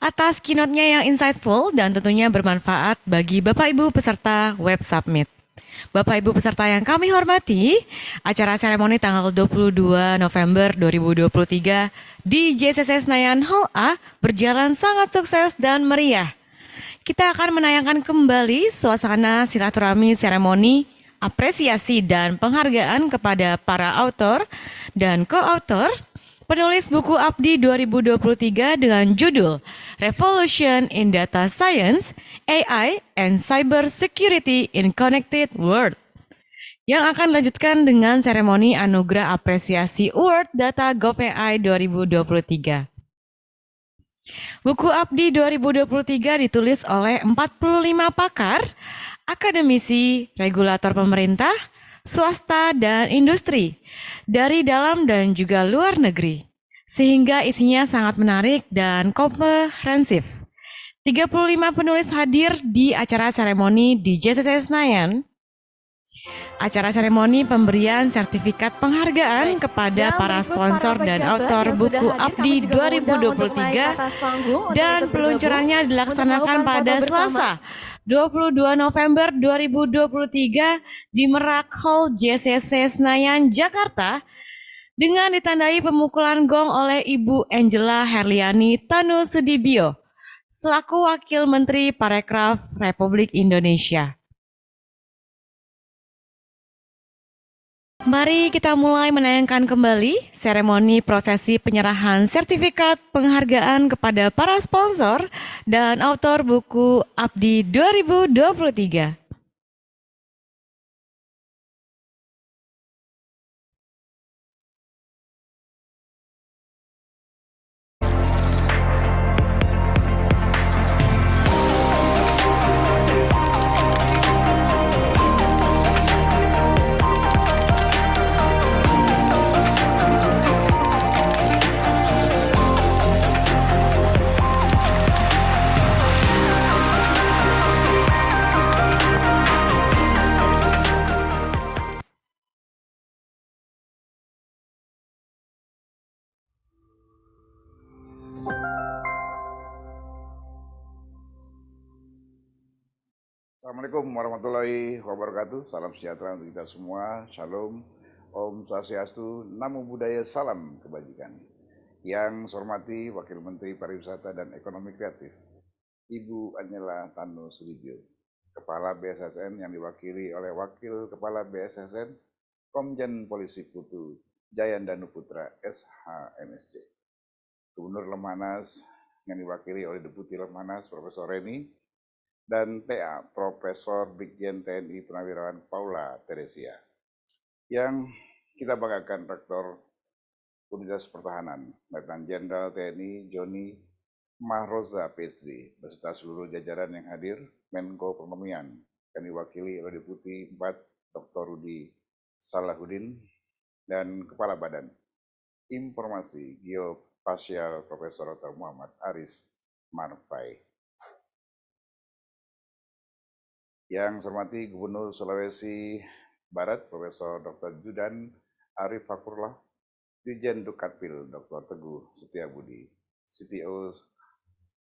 atas keynote-nya yang insightful dan tentunya bermanfaat bagi Bapak Ibu peserta Web Summit. Bapak Ibu peserta yang kami hormati, acara seremoni tanggal 22 November 2023 di JCC Senayan Hall A berjalan sangat sukses dan meriah. Kita akan menayangkan kembali suasana silaturahmi seremoni, apresiasi dan penghargaan kepada para autor dan co-autor penulis buku Abdi 2023 dengan judul Revolution in Data Science, AI and Cyber Security in Connected World, yang akan dilanjutkan dengan seremoni anugerah apresiasi Award Data GovAI 2023. Buku Abdi 2023 ditulis oleh 45 pakar, akademisi, regulator pemerintah, swasta, dan industri dari dalam dan juga luar negeri, sehingga isinya sangat menarik dan komprehensif. 35 penulis hadir di acara seremoni di JCC Senayan. Acara seremoni pemberian sertifikat penghargaan kepada para sponsor dan autor buku Abdi 2023 dan peluncurannya dilaksanakan pada Selasa 22 November 2023 di Merak Hall JCC Senayan, Jakarta dengan ditandai pemukulan gong oleh Ibu Angela Herliani Tanu Sudibyo selaku Wakil Menteri Parekraf Republik Indonesia. Mari kita mulai menayangkan kembali seremoni prosesi penyerahan sertifikat penghargaan kepada para sponsor dan autor buku Abdi 2023. Assalamualaikum warahmatullahi wabarakatuh. Salam sejahtera untuk kita semua. Shalom, Om Swastiastu, Namo Buddhaya, salam kebajikan. Yang saya hormati Wakil Menteri Pariwisata dan Ekonomi Kreatif, Ibu Angela Tanu Sudibyo, Kepala BSSN yang diwakili oleh Wakil Kepala BSSN, Komjen Polisi Putu Jayandanu Putra, SH-MSc, Gubernur Lemhanas yang diwakili oleh Deputi Lemhanas Profesor Reni, dan TA Profesor Brigjen TNI Purnawirawan Paula Teresia. Yang kita banggakan Rektor Universitas Pertahanan, Letnan Jenderal TNI Joni Mahroza PhD, beserta seluruh jajaran yang hadir, Menko Perekonomian, yang diwakili oleh Deputi 4 Dr. Rudi Salahuddin, dan Kepala Badan Informasi Geospasial Profesor Dr. Muhammad Aris Marpai. Yang saya hormati Gubernur Sulawesi Barat, Profesor Dr. Judan Arif Fakurlah, Dirjen Dukcapil Dr. Teguh Setiabudi, CTO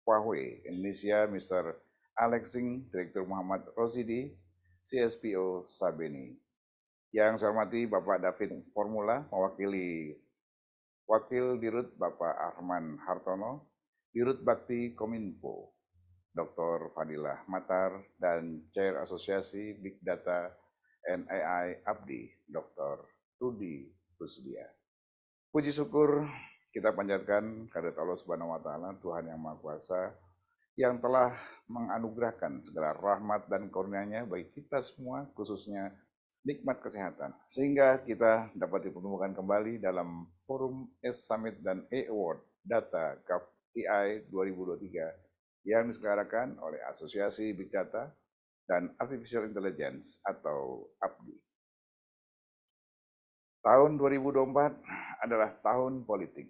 Huawei Indonesia Mr. Alex Singh, Direktur Muhammad Rosidi, CSPO Sabeni. Yang saya hormati Bapak David Formula, mewakili Wakil Dirut Bapak Arman Hartono, Dirut Bakti Kominfo, Dr. Fadilah Matar, dan Chair Asosiasi Big Data and AI Abdi, Dr. Rudi Rusdia. Puji syukur kita panjatkan kehadirat Allah Subhanahu wa Ta'ala, Tuhan yang Maha Kuasa, yang telah menganugerahkan segala rahmat dan karunia-Nya bagi kita semua, khususnya nikmat kesehatan, sehingga kita dapat dipertemukan kembali dalam forum S-Summit dan E-Award Data GovAI 2023 yang diselenggarakan oleh Asosiasi Big Data dan Artificial Intelligence atau ABDI. Tahun 2024 adalah tahun politik,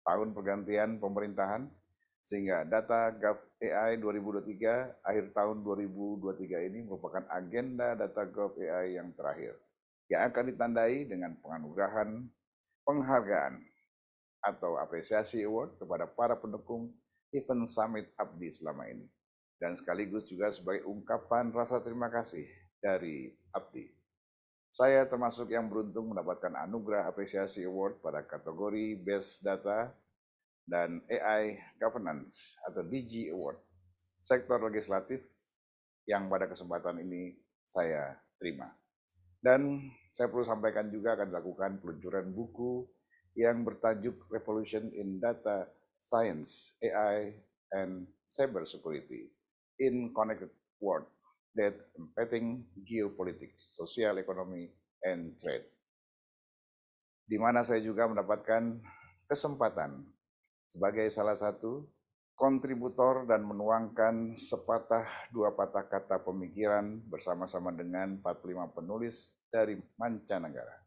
tahun pergantian pemerintahan, sehingga Data GovAI 2023 akhir tahun 2023 ini merupakan agenda Data GovAI yang terakhir. yang akan ditandai dengan penganugerahan penghargaan atau apresiasi award kepada para pendukung event Summit Abdi selama ini, dan sekaligus juga sebagai ungkapan rasa terima kasih dari Abdi. Saya termasuk yang beruntung mendapatkan anugerah apresiasi award pada kategori Best Data dan AI Governance atau DG Award sektor legislatif yang pada kesempatan ini saya terima. Dan saya perlu sampaikan juga akan dilakukan peluncuran buku yang bertajuk Revolution in Data Science, AI, and Cyber Security in Connected World that Impacting Geopolitics, Social Economy, and Trade. Di mana saya juga mendapatkan kesempatan sebagai salah satu kontributor dan menuangkan sepatah dua patah kata pemikiran bersama-sama dengan 45 penulis dari mancanegara.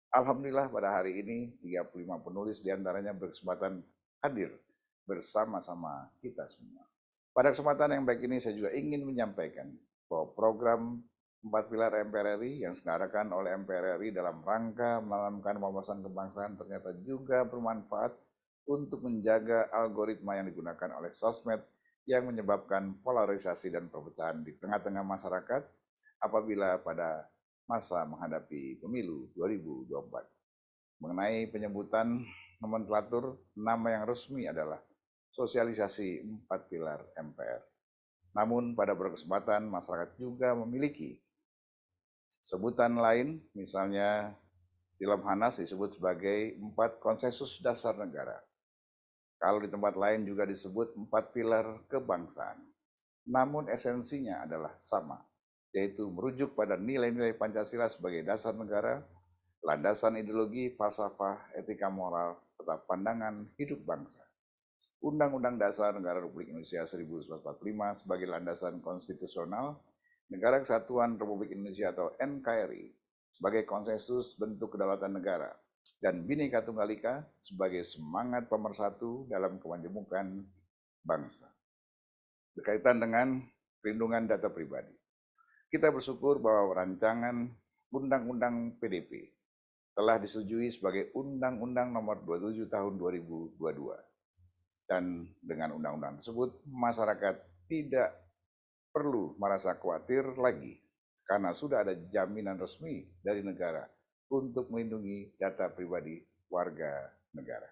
Alhamdulillah pada hari ini 35 penulis diantaranya berkesempatan hadir bersama-sama kita semua. Pada kesempatan yang baik ini saya juga ingin menyampaikan bahwa program 4 pilar MPR RI yang diselenggarakan oleh MPR RI dalam rangka menanamkan wawasan kebangsaan ternyata juga bermanfaat untuk menjaga algoritma yang digunakan oleh sosmed yang menyebabkan polarisasi dan perpecahan di tengah-tengah masyarakat apabila pada masa menghadapi pemilu 2024. Mengenai penyebutan nomenklatur, nama yang resmi adalah sosialisasi 4 pilar MPR. Namun pada berkesempatan masyarakat juga memiliki sebutan lain, misalnya di Lemhanas disebut sebagai 4 konsensus dasar negara. Kalau di tempat lain juga disebut 4 pilar kebangsaan. Namun esensinya adalah sama, yaitu merujuk pada nilai-nilai Pancasila sebagai dasar negara, landasan ideologi, falsafah, etika moral, serta pandangan hidup bangsa. Undang-Undang Dasar Negara Republik Indonesia 1945 sebagai landasan konstitusional, Negara Kesatuan Republik Indonesia atau NKRI sebagai konsensus bentuk kedaulatan negara, dan Bhinneka Tunggal Ika sebagai semangat pemersatu dalam kemajemukan bangsa. Berkaitan dengan perlindungan data pribadi, kita bersyukur bahwa rancangan Undang-Undang PDP telah disetujui sebagai Undang-Undang Nomor 27 Tahun 2022. Dan dengan undang-undang tersebut, masyarakat tidak perlu merasa khawatir lagi karena sudah ada jaminan resmi dari negara untuk melindungi data pribadi warga negara.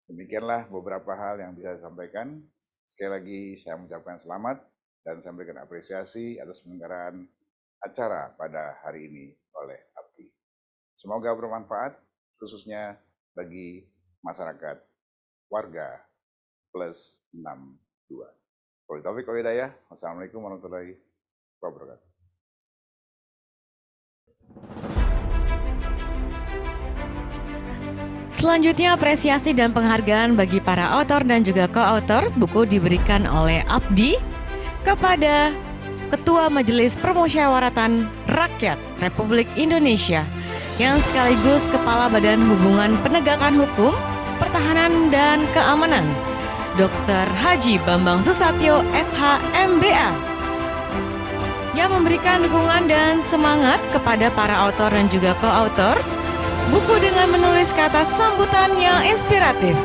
Demikianlah beberapa hal yang bisa saya sampaikan. Sekali lagi saya mengucapkan selamat dan saya memberikan apresiasi atas penyelenggaraan acara pada hari ini oleh Abdi. Semoga bermanfaat khususnya bagi masyarakat warga plus 62. Wabillahi hidayah. Wassalamualaikum warahmatullahi wabarakatuh. Selanjutnya apresiasi dan penghargaan bagi para autor dan juga co-autor buku diberikan oleh Abdi kepada Ketua Majelis Permusyawaratan Rakyat Republik Indonesia yang sekaligus Kepala Badan Hubungan Penegakan Hukum, Pertahanan dan Keamanan, Dr. Haji Bambang Susatyo, SH, MBA, yang memberikan dukungan dan semangat kepada para autor dan juga co-autor buku dengan menulis kata sambutan yang inspiratif.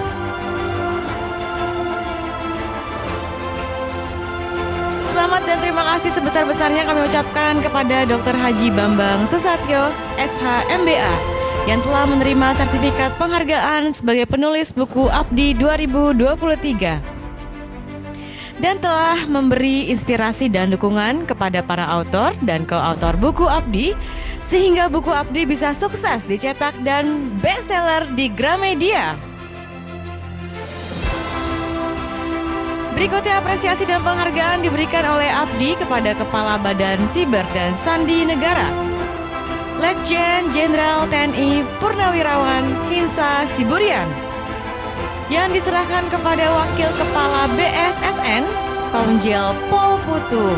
Selamat dan terima kasih sebesar-besarnya kami ucapkan kepada Dr. Haji Bambang Susatyo, SH, MBA, yang telah menerima sertifikat penghargaan sebagai penulis buku Abdi 2023 dan telah memberi inspirasi dan dukungan kepada para autor dan co-autor buku Abdi sehingga buku Abdi bisa sukses dicetak dan bestseller di Gramedia. Berikutnya apresiasi dan penghargaan diberikan oleh Abdi kepada Kepala Badan Siber dan Sandi Negara, Letjen Jenderal TNI Purnawirawan Hinsa Siburian, yang diserahkan kepada Wakil Kepala BSSN, Komjel Pol Putu.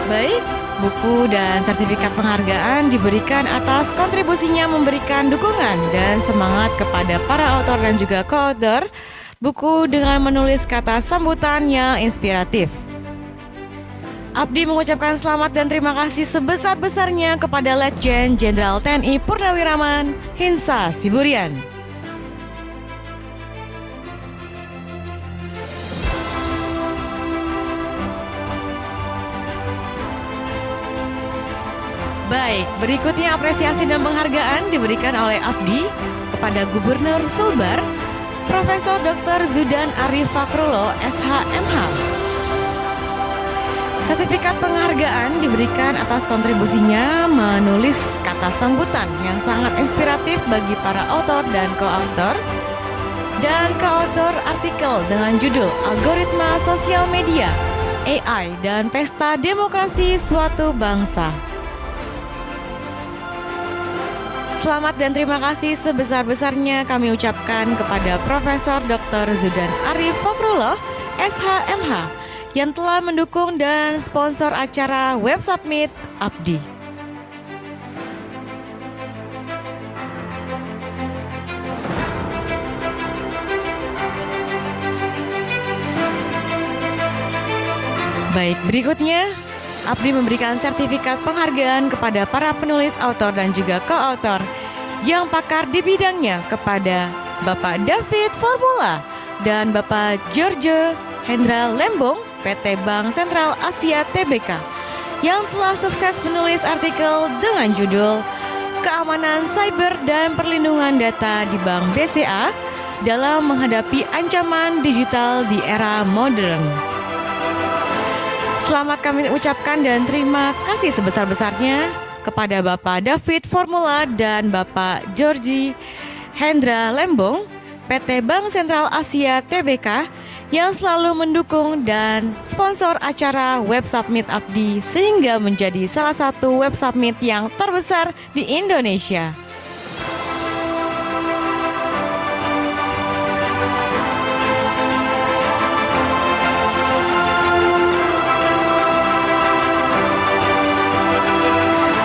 Baik, buku dan sertifikat penghargaan diberikan atas kontribusinya memberikan dukungan dan semangat kepada para autor dan juga co-autor buku dengan menulis kata sambutan yang inspiratif. Abdi mengucapkan selamat dan terima kasih sebesar-besarnya kepada Letjen Jenderal TNI Purnawiraman Hinsa Siburian. Baik, berikutnya apresiasi dan penghargaan diberikan oleh Abdi kepada Gubernur Sulbar, Profesor Dr. Zudan Arif Fakrullah, SHMH. Sertifikat penghargaan diberikan atas kontribusinya menulis kata sambutan yang sangat inspiratif bagi para autor dan koautor artikel dengan judul Algoritma Sosial Media, AI dan Pesta Demokrasi Suatu Bangsa. Selamat dan terima kasih sebesar-besarnya kami ucapkan kepada Profesor Dr. Zudan Arif Fakrullah, SHMH, yang telah mendukung dan sponsor acara Web Summit Abdi. Baik, berikutnya Abdi memberikan sertifikat penghargaan kepada para penulis, autor, dan juga koautor yang pakar di bidangnya kepada Bapak David Formula dan Bapak George Hendra Lembong, PT Bank Sentral Asia Tbk, yang telah sukses menulis artikel dengan judul Keamanan Cyber dan Perlindungan Data di Bank BCA dalam menghadapi ancaman digital di era modern. Selamat kami ucapkan dan terima kasih sebesar-besarnya kepada Bapak David Formula dan Bapak George Hendra Lembong, PT Bank Sentral Asia Tbk, yang selalu mendukung dan sponsor acara Web Summit Abdi sehingga menjadi salah satu Web Summit yang terbesar di Indonesia.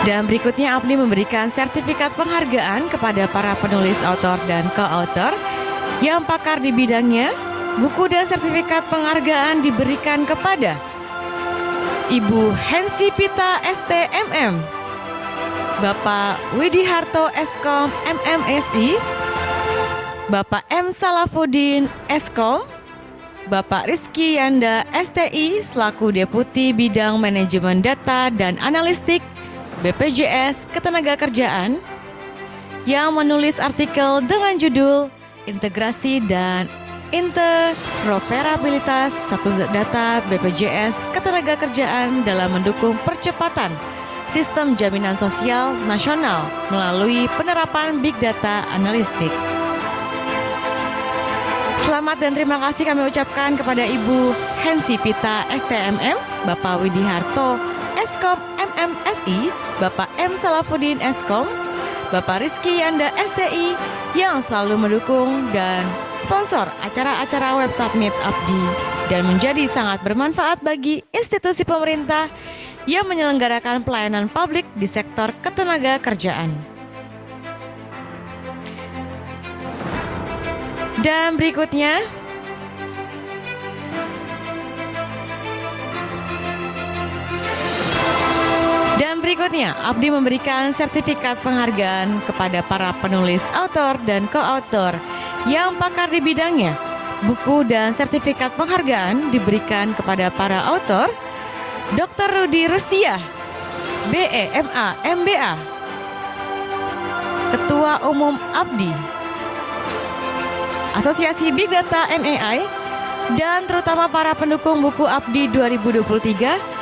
Dan berikutnya Abdi memberikan sertifikat penghargaan kepada para penulis, autor, dan koautor yang pakar di bidangnya. Buku dan sertifikat penghargaan diberikan kepada Ibu Hensi Pita STMM, Bapak Widiharto Eskom MMSI, Bapak M. Salafuddin Eskom, Bapak Rizky Yanda STI selaku Deputi Bidang Manajemen Data dan Analistik BPJS Ketenagakerjaan, yang menulis artikel dengan judul Integrasi dan Interoperabilitas Satu Data BPJS Ketenagakerjaan dalam mendukung percepatan Sistem Jaminan Sosial Nasional melalui penerapan Big Data Analistik. Selamat dan terima kasih kami ucapkan kepada Ibu Hensi Pita STMM, Bapak Widiharto Eskom MMSI, Bapak M. Salafuddin Eskom, Bapak Rizky Yanda STI yang selalu mendukung dan sponsor acara-acara Web Summit Abdi dan menjadi sangat bermanfaat bagi institusi pemerintah yang menyelenggarakan pelayanan publik di sektor ketenagakerjaan. Dan berikutnya Abdi memberikan sertifikat penghargaan kepada para penulis, autor, dan koautor yang pakar di bidangnya. Buku dan sertifikat penghargaan diberikan kepada para autor Dr. Rudi Rustiah, BEMA, MBA, Ketua Umum Abdi, Asosiasi Big Data and AI, dan terutama para pendukung buku Abdi 2023